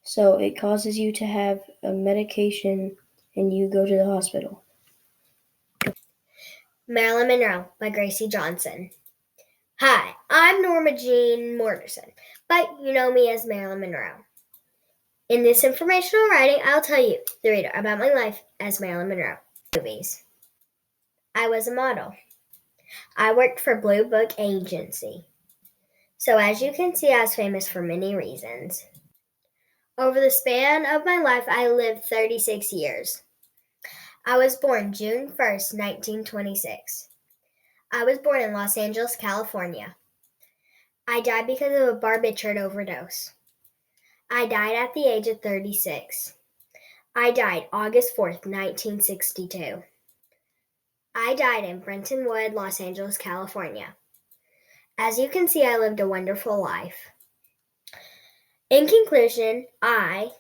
Speaker 13: so it causes you to have a medication and you go to the hospital.
Speaker 14: Marilyn Monroe by Gracie Johnson. Hi, I'm Norma Jean Mortensen, but you know me as Marilyn Monroe. In this informational writing, I'll tell you, the reader, about my life as Marilyn Monroe. Movies. I was a model. I worked for Blue Book Agency. So as you can see, I was famous for many reasons. Over the span of my life, I lived 36 years. I was born June 1st, 1926. I was born in Los Angeles, California. I died because of a barbiturate overdose. I died at the age of 36. I died August 4th, 1962. I died in Brentonwood, Los Angeles, California. As you can see, I lived a wonderful life. In conclusion, I,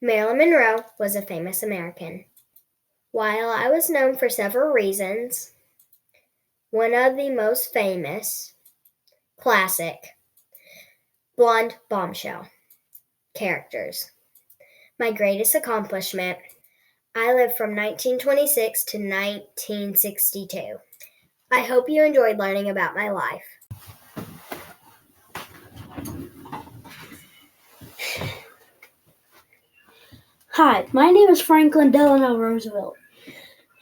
Speaker 14: Marilyn Monroe, was a famous American. While I was known for several reasons, one of the most famous, classic, blonde bombshell characters. My greatest accomplishment, I lived from 1926 to 1962. I hope you enjoyed learning about my life.
Speaker 13: Hi, my name is Franklin Delano Roosevelt,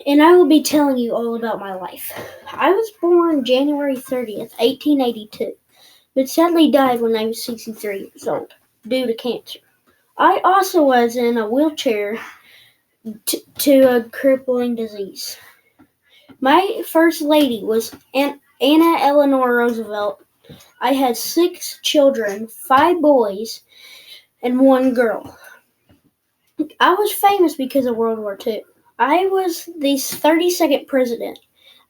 Speaker 13: and I will be telling you all about my life. I was born January 30th, 1882, but sadly died when I was 63 years old due to cancer. I also was in a wheelchair to a crippling disease. My first lady was Anna Eleanor Roosevelt. I had 6 children, 5 boys, and 1 girl. I was famous because of World War II. I was the 32nd president.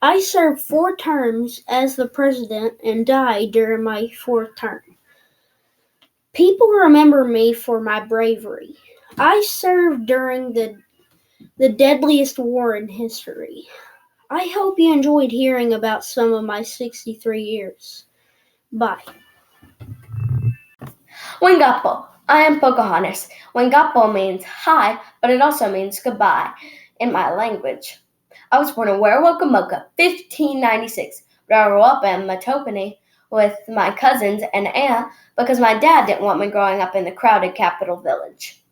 Speaker 13: I served 4 terms as the president and died during my 4th term. People remember me for my bravery. I served during the deadliest war in history. I hope you enjoyed hearing about some of my 63 years. Bye.
Speaker 10: Wingapo. I am Pocahontas. Wingapo means hi, but it also means goodbye in my language. I was born in Werowocomoco, 1596, but I grew up in Matopany with my cousins and aunt because my dad didn't want me growing up in the crowded capital village.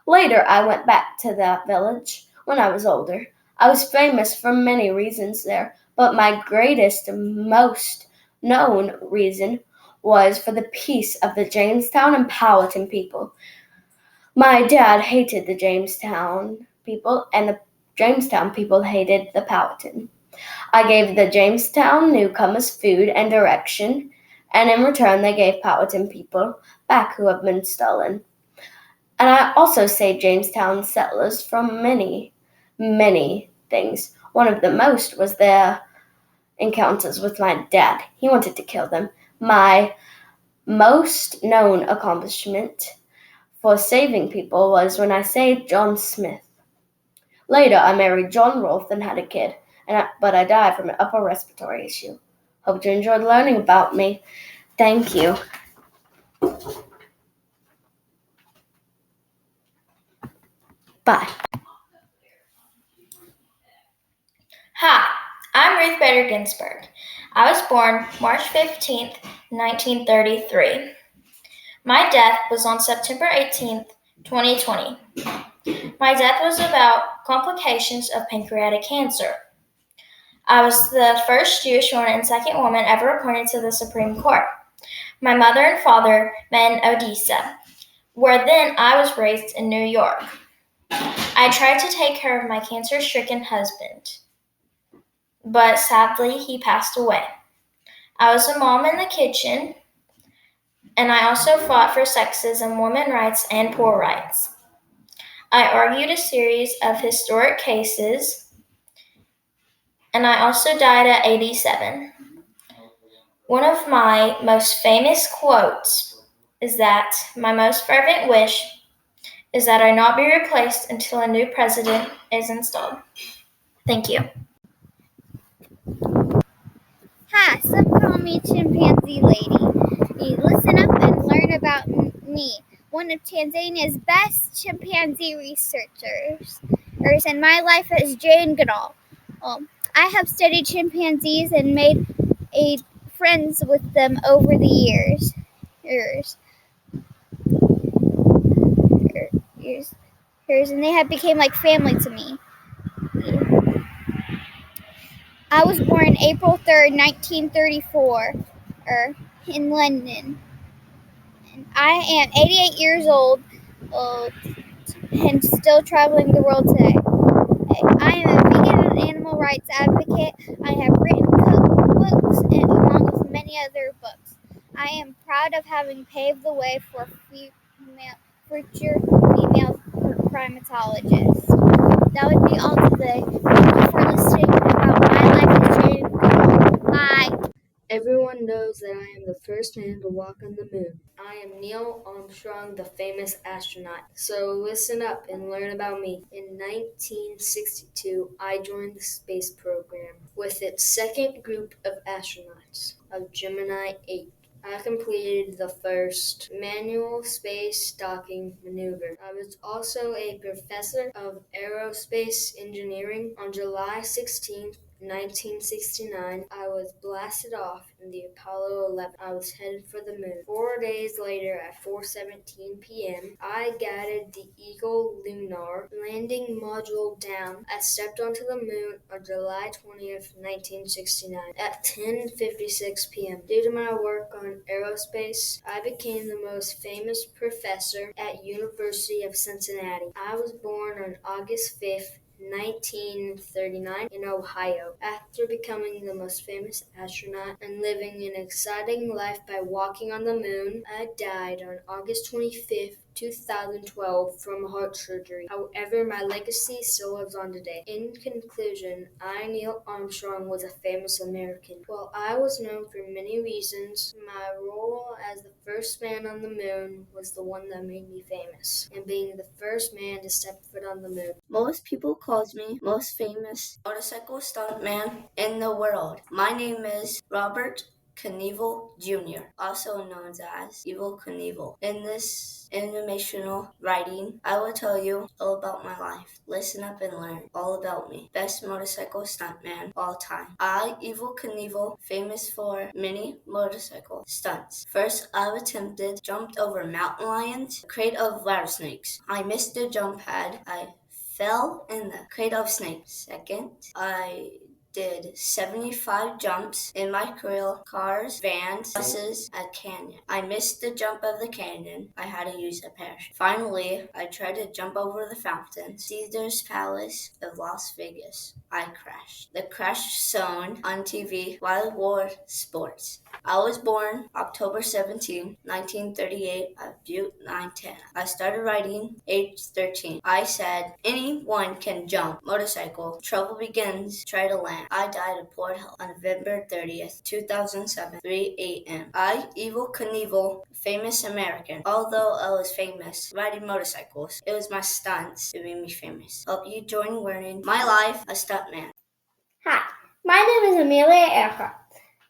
Speaker 10: Later, I went back to that village when I was older. I was famous for many reasons there, but my greatest and most known reason was for the peace of the Jamestown and Powhatan people. My dad hated the Jamestown people, and the Jamestown people hated the Powhatan. I gave the Jamestown newcomers food and direction, and in return they gave Powhatan people back who had been stolen. And I also saved Jamestown settlers from many, many things. One of the most was their encounters with my dad. He wanted to kill them. My most known accomplishment for saving people was when I saved John Smith. Later, I married John Rolfe and had a kid, but I died from an upper respiratory issue. Hope you enjoyed learning about me. Thank you. Bye.
Speaker 12: Hi, I'm Ruth Bader Ginsburg. I was born March 15th, 1933. My death was on September 18th, 2020. My death was about complications of pancreatic cancer. I was the first Jewish woman and second woman ever appointed to the Supreme Court. My mother and father met in Odessa, where then I was raised in New York. I tried to take care of my cancer-stricken husband, but sadly he passed away. I was a mom in the kitchen, and I also fought for sexism, women's rights, and poor rights. I argued a series of historic cases, and I also died at 87. One of my most famous quotes is that my most fervent wish is that I not be replaced until a new president is installed. Thank you.
Speaker 16: Hi, some call me Chimpanzee Lady. You listen up and learn about me, one of Tanzania's best chimpanzee researchers. And my life is Jane Goodall. I have studied chimpanzees and made friends with them over the years. And they have become like family to me. I was born April 3rd, 1934, in London. And I am 88 years old and still traveling the world today. I am a vegan and animal rights advocate. I have written cookbooks along with many other books. I am proud of having paved the way for future female primatologists. That would be all today. Thank you for listening about my life history. Bye.
Speaker 17: Everyone knows that I am the first man to walk on the moon. I am Neil Armstrong, the famous astronaut. So listen up and learn about me. In 1962, I joined the space program with its second group of astronauts of Gemini 8. I completed the first manual space docking maneuver. I was also a professor of aerospace engineering. On July 16th, 1969, I was blasted off in the Apollo 11. I was headed for the moon. 4 days later, at 4:17 p.m., I guided the Eagle Lunar landing module down. I stepped onto the moon on July 20th, 1969, at 10:56 p.m. Due to my work on aerospace, I became the most famous professor at University of Cincinnati. I was born on August 5th, 1939 in Ohio. After becoming the most famous astronaut and living an exciting life by walking on the moon, I died on August 25th, 2012 from heart surgery. However, my legacy still lives on today. In conclusion, I, Neil Armstrong, was a famous American. While I was known for many reasons, my role as the first man on the moon was the one that made me famous, and being the first man to step foot on the moon. Most people calls me most famous motorcycle stuntman in the world. My name is Robert Knievel Jr., also known as Evel Knievel. In this informational writing, I will tell you all about my life. Listen up and learn all about me. Best motorcycle stuntman all time. I, Evel Knievel, famous for many motorcycle stunts. First, I've jumped over mountain lions, crate of rattlesnakes. I missed the jump pad. I fell in the crate of snakes. Second, I did 75 jumps in my career, cars, vans, buses, a canyon. I missed the jump of the canyon. I had to use a parachute. Finally, I tried to jump over the fountain, Caesar's Palace of Las Vegas. I crashed. The crash shown on TV, Wild War Sports. I was born October 17, 1938 at Butte, Montana. I started riding age 13. I said, anyone can jump. Motorcycle. Trouble begins. Try to land. I died at Port Hill on November 30th, 2007, 3 a.m. I, Evel Knievel, famous American. Although I was famous riding motorcycles, it was my stunts that made me famous. Hope you join learning my life, a stuntman.
Speaker 23: Hi, my name is Amelia Earhart.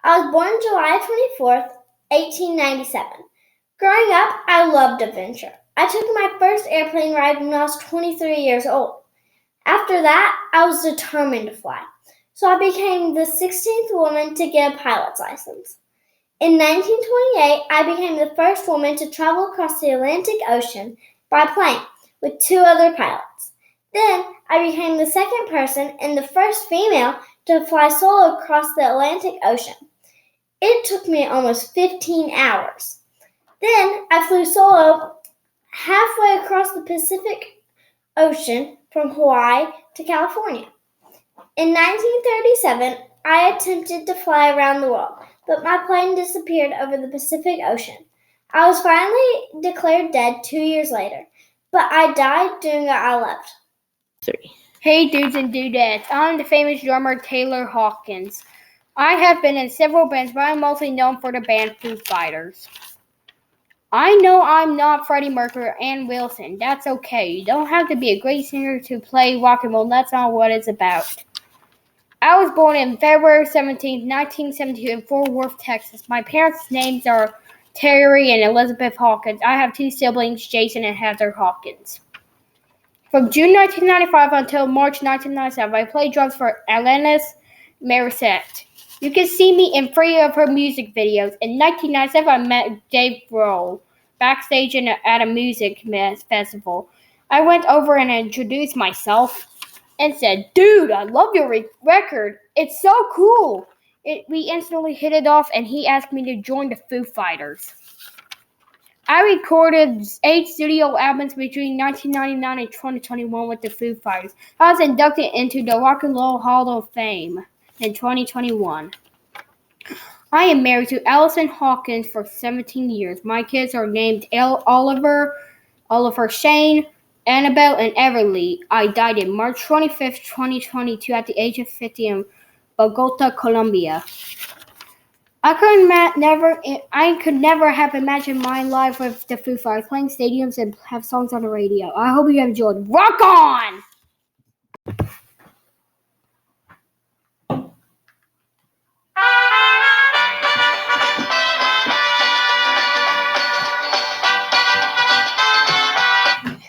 Speaker 23: I was born July 24th, 1897. Growing up, I loved adventure. I took my first airplane ride when I was 23 years old. After that, I was determined to fly, so I became the 16th woman to get a pilot's license. In 1928, I became the first woman to travel across the Atlantic Ocean by plane with 2 other pilots. Then, I became the second person and the first female to fly solo across the Atlantic Ocean. It took me almost 15 hours. Then, I flew solo halfway across the Pacific Ocean from Hawaii to California. In 1937, I attempted to fly around the world, but my plane disappeared over the Pacific Ocean. I was finally declared dead 2 years later, but I died doing what I loved.
Speaker 19: 3. Hey dudes and dudettes, I'm the famous drummer Taylor Hawkins. I have been in several bands, but I'm mostly known for the band Foo Fighters. I know I'm not Freddie Mercury or Ann Wilson. That's okay. You don't have to be a great singer to play rock and roll. That's not what it's about. I was born on February 17, 1972 in Fort Worth, Texas. My parents' names are Terry and Elizabeth Hawkins. I have 2 siblings, Jason and Heather Hawkins. From June 1995 until March 1997, I played drums for Alanis Morissette. You can see me in 3 of her music videos. In 1997, I met Dave Grohl backstage at a music festival. I went over and introduced myself. and said, "Dude, I love your record. It's so cool." We instantly hit it off, and he asked me to join the Foo Fighters. I recorded 8 studio albums between 1999 and 2021 with the Foo Fighters. I was inducted into the Rock and Roll Hall of Fame in 2021. I am married to Allison Hawkins for 17 years. My kids are named Oliver Shane, Annabelle, and Everly. I died on March 25th, 2022 at the age of 50 in Bogota, Colombia. I could never have imagined my life with the Foo Fighters, playing stadiums and have songs on the radio. I hope you have enjoyed. Rock on!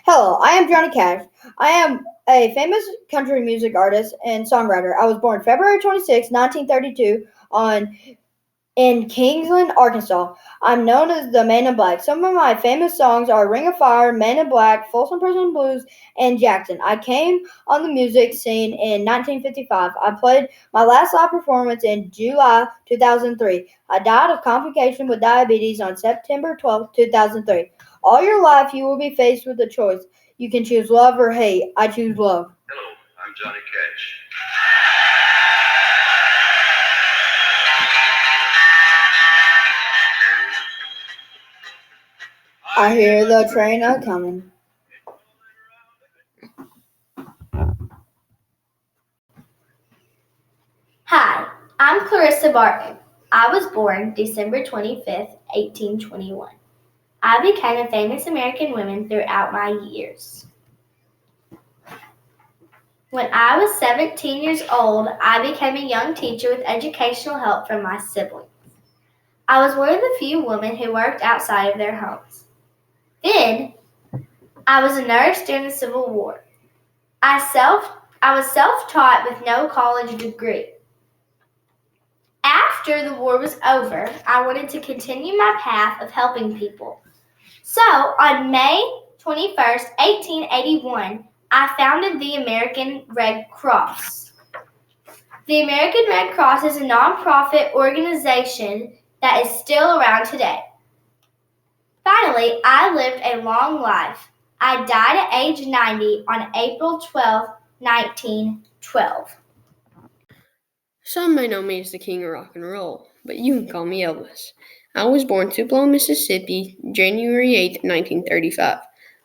Speaker 20: Hello, I am Johnny Cash. I am a famous country music artist and songwriter. I was born February 26, 1932 in Kingsland, Arkansas. I'm known as the Man in Black. Some of my famous songs are Ring of Fire, Man in Black, Folsom Prison Blues, and Jackson. I came on the music scene in 1955. I played my last live performance in July 2003. I died of complication with diabetes on September 12, 2003. All your life, you will be faced with a choice. You can choose love or hate. I choose love.
Speaker 21: Hello, I'm Johnny Cash.
Speaker 20: I hear the train a-coming.
Speaker 23: Hi, I'm Clarissa Barton. I was born December 25th, 1821. I became a famous American woman throughout my years. When I was 17 years old, I became a young teacher with educational help from my siblings. I was one of the few women who worked outside of their homes. Then, I was a nurse during the Civil War. I was self-taught with no college degree. After the war was over, I wanted to continue my path of helping people. So, on May 21st, 1881, I founded the American Red Cross. The American Red Cross is a nonprofit organization that is still around today. Finally, I lived a long life. I died at age 90 on April 12, 1912.
Speaker 8: Some may know me as the king of rock and roll, but you can call me Elvis. I was born Tupelo, Mississippi, January 8, 1935.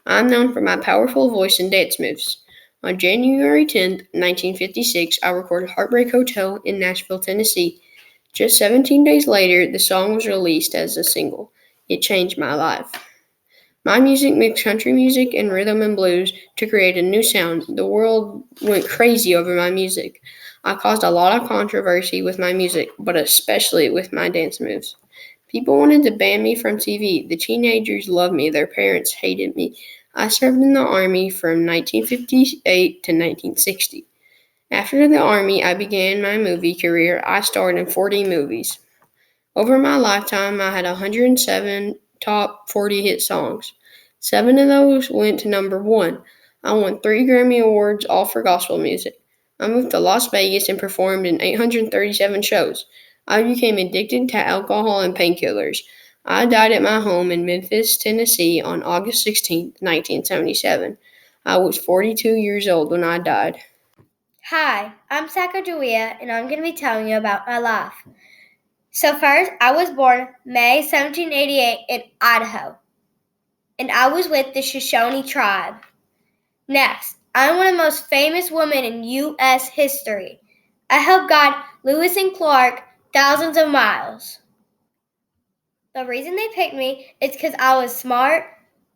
Speaker 8: I'm known for my powerful voice and dance moves. On January 10, 1956, I recorded Heartbreak Hotel in Nashville, Tennessee. Just 17 days later, the song was released as a single. It changed my life. My music mixed country music and rhythm and blues to create a new sound. The world went crazy over my music. I caused a lot of controversy with my music, but especially with my dance moves. People wanted to ban me from TV. The teenagers loved me. Their parents hated me. I served in the Army from 1958 to 1960. After the Army, I began my movie career. I starred in 40 movies. Over my lifetime, I had 107 top 40 hit songs. 7 of those went to number 1. I won 3 Grammy Awards, all for gospel music. I moved to Las Vegas and performed in 837 shows. I became addicted to alcohol and painkillers. I died at my home in Memphis, Tennessee on August 16, 1977. I was 42 years old when I died.
Speaker 23: Hi, I'm Sacagawea, and I'm going to be telling you about my life. So first, I was born May 1788 in Idaho, and I was with the Shoshone tribe. Next, I'm one of the most famous women in U.S. history. I helped guide Lewis and Clark thousands of miles. The reason they picked me is because I was smart,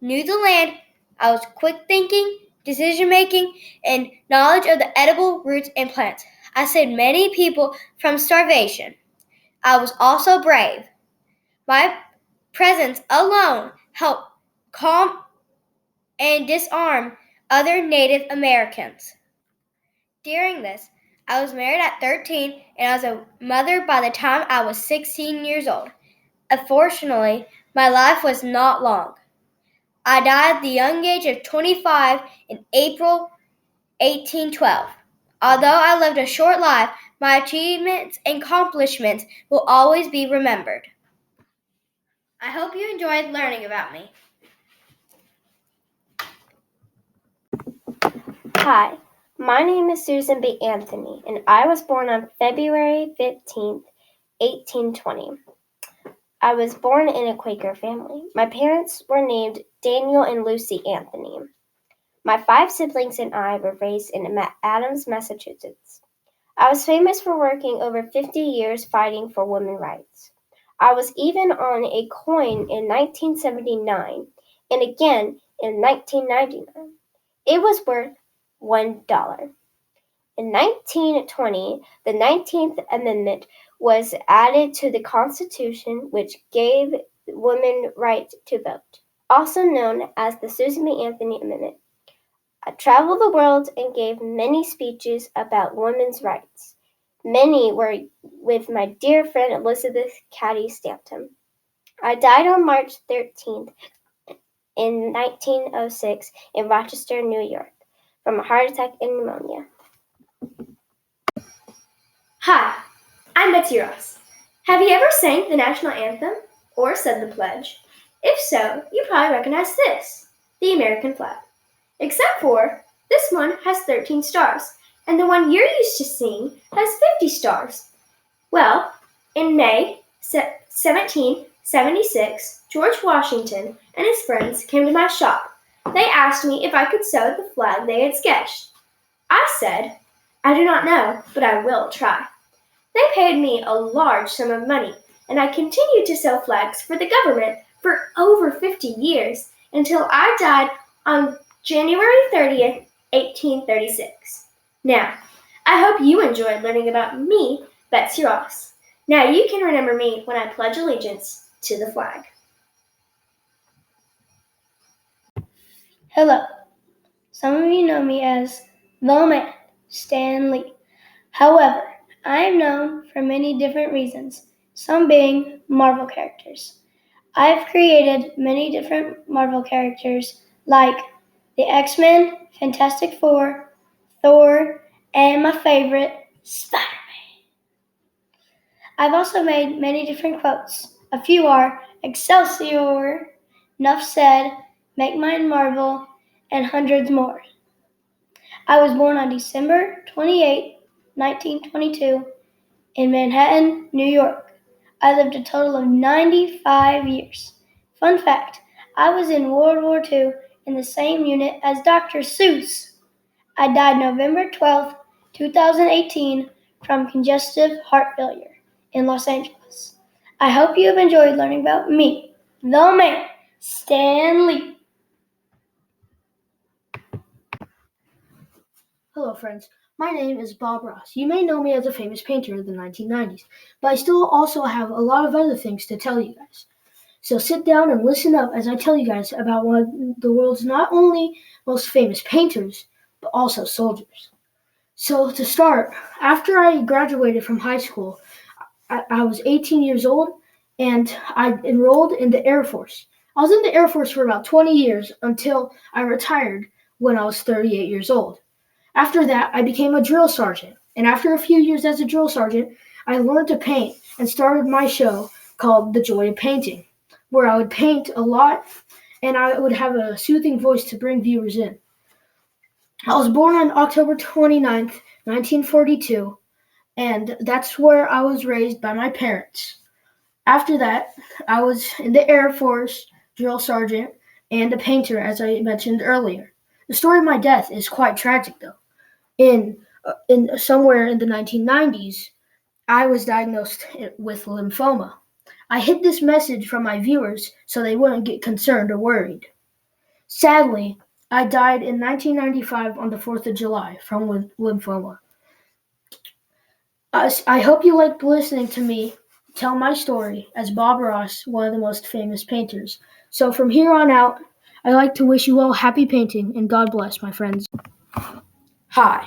Speaker 23: knew the land, I was quick thinking, decision making, and knowledge of the edible roots and plants. I saved many people from starvation. I was also brave. My presence alone helped calm and disarm other Native Americans. During this, I was married at 13 and I was a mother by the time I was 16 years old. Unfortunately, my life was not long. I died at the young age of 25 in April 1812. Although I lived a short life, my achievements and accomplishments will always be remembered. I hope you enjoyed learning about me.
Speaker 6: Hi, my name is Susan B. Anthony, and I was born on February 15th, 1820. I was born in a Quaker family. My parents were named Daniel and Lucy Anthony. My 5 siblings and I were raised in Adams, Massachusetts. I was famous for working over 50 years fighting for women's rights. I was even on a coin in 1979 and again in 1999. It was worth $1. In 1920, the 19th Amendment was added to the Constitution, which gave women right to vote, also known as the Susan B. Anthony Amendment. I traveled the world and gave many speeches about women's rights. Many were with my dear friend Elizabeth Cady Stanton. I died on March 13th in 1906 in Rochester, New York, from a heart attack and pneumonia.
Speaker 11: Hi, I'm Betsy Ross. Have you ever sang the national anthem or said the pledge? If so, you probably recognize this, the American flag. Except for this one has 13 stars, and the one you're used to seeing has 50 stars. Well, in May 1776, George Washington and his friends came to my shop. They asked me if I could sew the flag they had sketched. I said, I do not know, but I will try. They paid me a large sum of money, and I continued to sew flags for the government for over 50 years until I died on January 30th, 1836. Now, I hope you enjoyed learning about me, Betsy Ross. Now you can remember me when I pledge allegiance to the flag.
Speaker 22: Hello. Some of you know me as the man, Stan Lee. However, I am known for many different reasons, some being Marvel characters. I've created many different Marvel characters like the X-Men, Fantastic Four, Thor, and my favorite, Spider-Man. I've also made many different quotes. A few are Excelsior, Nuff Said, Make Mine Marvel, and hundreds more. I was born on December 28, 1922, in Manhattan, New York. I lived a total of 95 years. Fun fact, I was in World War II in the same unit as Dr. Seuss. I died November 12, 2018 from congestive heart failure in Los Angeles. I hope you have enjoyed learning about me, the man, Stan Lee.
Speaker 24: Hello, friends. My name is Bob Ross. You may know me as a famous painter of the 1990s, but I still also have a lot of other things to tell you guys. So sit down and listen up as I tell you guys about one of the world's not only most famous painters, but also soldiers. So to start, after I graduated from high school, I was 18 years old and I enrolled in the Air Force. I was in the Air Force for about 20 years until I retired when I was 38 years old. After that, I became a drill sergeant, and after a few years as a drill sergeant, I learned to paint and started my show called The Joy of Painting, where I would paint a lot and I would have a soothing voice to bring viewers in. I was born on October 29th, 1942, and that's where I was raised by my parents. After that, I was in the Air Force, drill sergeant, and a painter, as I mentioned earlier. The story of my death is quite tragic, though. In somewhere in the 1990s, I was diagnosed with lymphoma. I hid this message from my viewers so they wouldn't get concerned or worried. Sadly, I died in 1995 on the 4th of July from lymphoma. I hope you liked listening to me tell my story as Bob Ross, one of the most famous painters. So from here on out, I'd like to wish you all happy painting and God bless, my friends.
Speaker 8: Hi,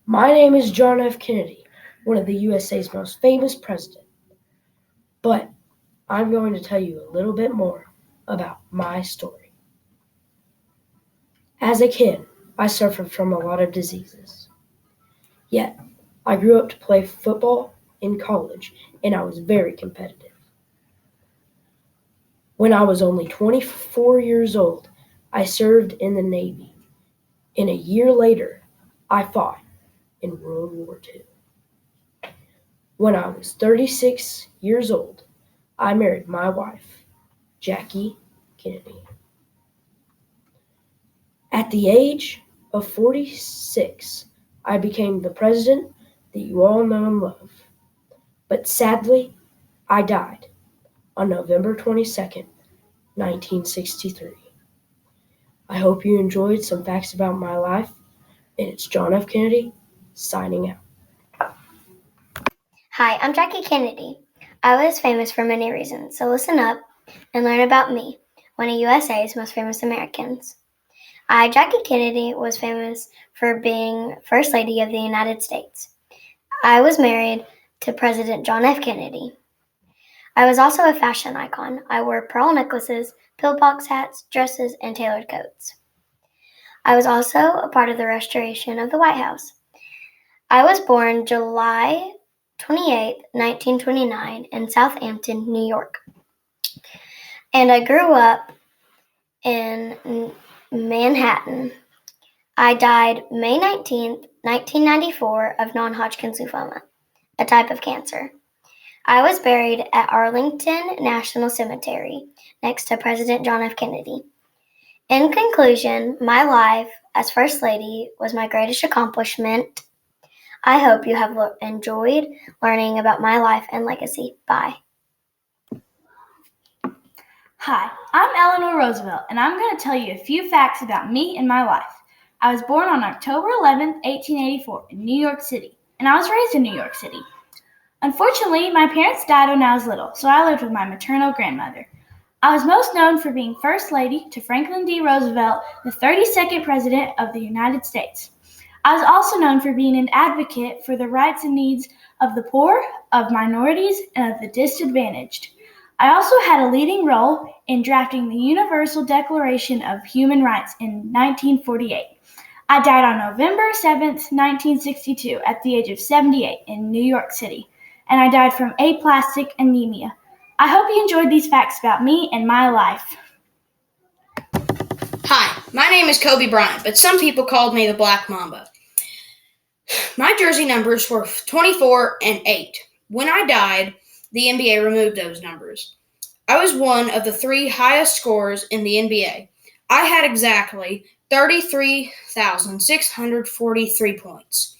Speaker 8: my name is John F. Kennedy, one of the USA's most famous presidents. But I'm going to tell you a little bit more about my story. As a kid, I suffered from a lot of diseases.
Speaker 13: Yet, I grew up to play football in college, and I was very competitive. When I was only 24 years old, I served in the Navy, and a year later, I fought in World War II. When I was 36 years old, I married my wife, Jackie Kennedy. At the age of 46, I became the president that you all know and love. But sadly, I died on November 22nd, 1963. I hope you enjoyed some facts about my life, and it's John F. Kennedy signing out.
Speaker 6: Hi, I'm Jackie Kennedy. I was famous for many reasons, so listen up and learn about me, one of USA's most famous Americans. I, Jackie Kennedy, was famous for being First Lady of the United States. I was married to President John F. Kennedy. I was also a fashion icon. I wore pearl necklaces, pillbox hats, dresses, and tailored coats. I was also a part of the restoration of the White House. I was born July 28, 1929, in Southampton, New York. And I grew up in Manhattan. I died May 19, 1994, of non-Hodgkin's lymphoma, a type of cancer. I was buried at Arlington National Cemetery next to President John F. Kennedy. In conclusion, my life as First Lady was my greatest accomplishment. I hope you have enjoyed learning about my life and legacy. Bye.
Speaker 2: Hi, I'm Eleanor Roosevelt, and I'm going to tell you a few facts about me and my life. I was born on October 11, 1884, in New York City, and I was raised in New York City. Unfortunately, my parents died when I was little, so I lived with my maternal grandmother. I was most known for being First Lady to Franklin D. Roosevelt, the 32nd President of the United States. I was also known for being an advocate for the rights and needs of the poor, of minorities, and of the disadvantaged. I also had a leading role in drafting the Universal Declaration of Human Rights in 1948. I died on November 7, 1962, at the age of 78 in New York City, and I died from aplastic anemia. I hope you enjoyed these facts about me and my life.
Speaker 4: Hi, my name is Kobe Bryant, but some people called me the Black Mamba. My jersey numbers were 24 and 8. When I died, the NBA removed those numbers. I was one of the 3 highest scorers in the NBA. I had exactly 33,643 points.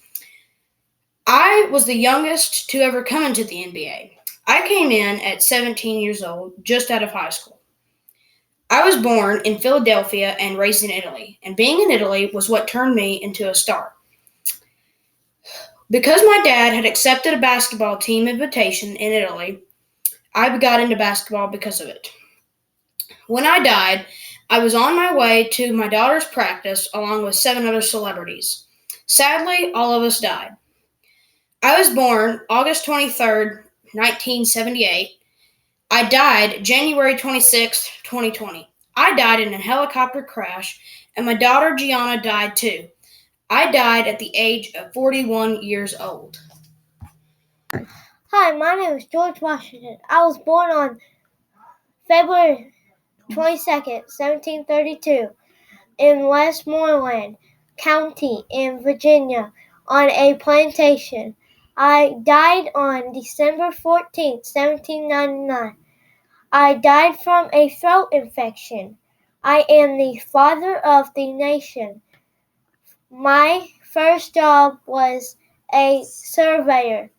Speaker 4: I was the youngest to ever come into the NBA. I came in at 17 years old, just out of high school. I was born in Philadelphia and raised in Italy, and being in Italy was what turned me into a star. Because my dad had accepted a basketball team invitation in Italy, I got into basketball because of it. When I died, I was on my way to my daughter's practice along with 7 other celebrities. Sadly, all of us died. I was born August 23rd, 1978. I died January 26th, 2020. I died in a helicopter crash, and my daughter Gianna died too. I died at the age of 41 years old.
Speaker 7: Hi, my name is George Washington. I was born on February 22nd, 1732, in Westmoreland County in Virginia on a plantation. I died on December 14th, 1799. I died from a throat infection. I am the father of the nation. My first job was a surveyor.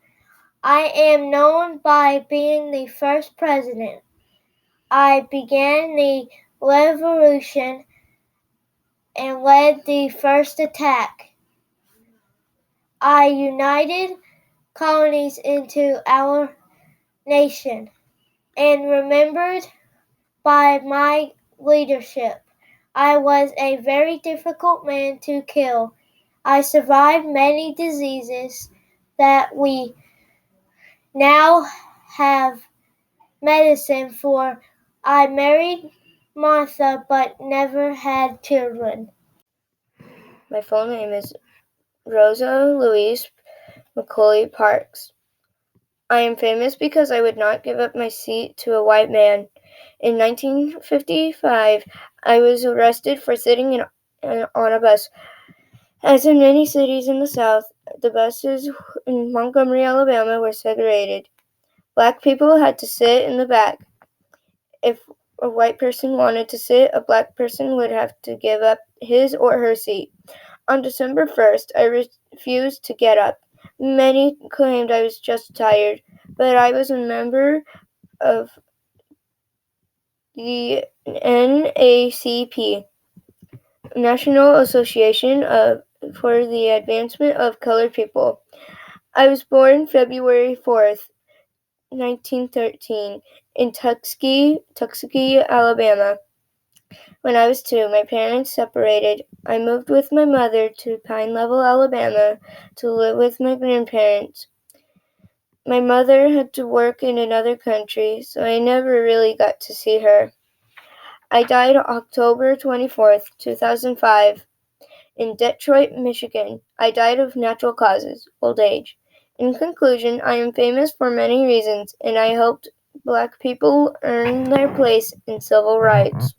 Speaker 7: I am known by being the first president. I began the revolution and led the first attack. I united colonies into our nation and remembered by my leadership. I was a very difficult man to kill. I survived many diseases that we now have medicine for. I married Martha but never had children.
Speaker 10: My full name is Rosa Louise
Speaker 3: Macaulay Parks. I am famous because I would not give up my seat to a white man. In 1955, I was arrested for sitting on a bus. As in many cities in the South, the buses in Montgomery, Alabama were segregated. Black people had to sit in the back. If a white person wanted to sit, a black person would have to give up his or her seat. On December 1st, I refused to get up. Many claimed I was just tired, but I was a member of the NAACP, National Association for the Advancement of Colored People. I was born February 4th, 1913, in Tuskegee, Alabama. When I was 2, my parents separated. I moved with my mother to Pine Level, Alabama, to live with my grandparents. My mother had to work in another country, so I never really got to see her. I died October 24th, 2005, in Detroit, Michigan. I died of natural causes, old age. In conclusion, I am famous for many reasons, and I helped Black people earn their place in civil rights.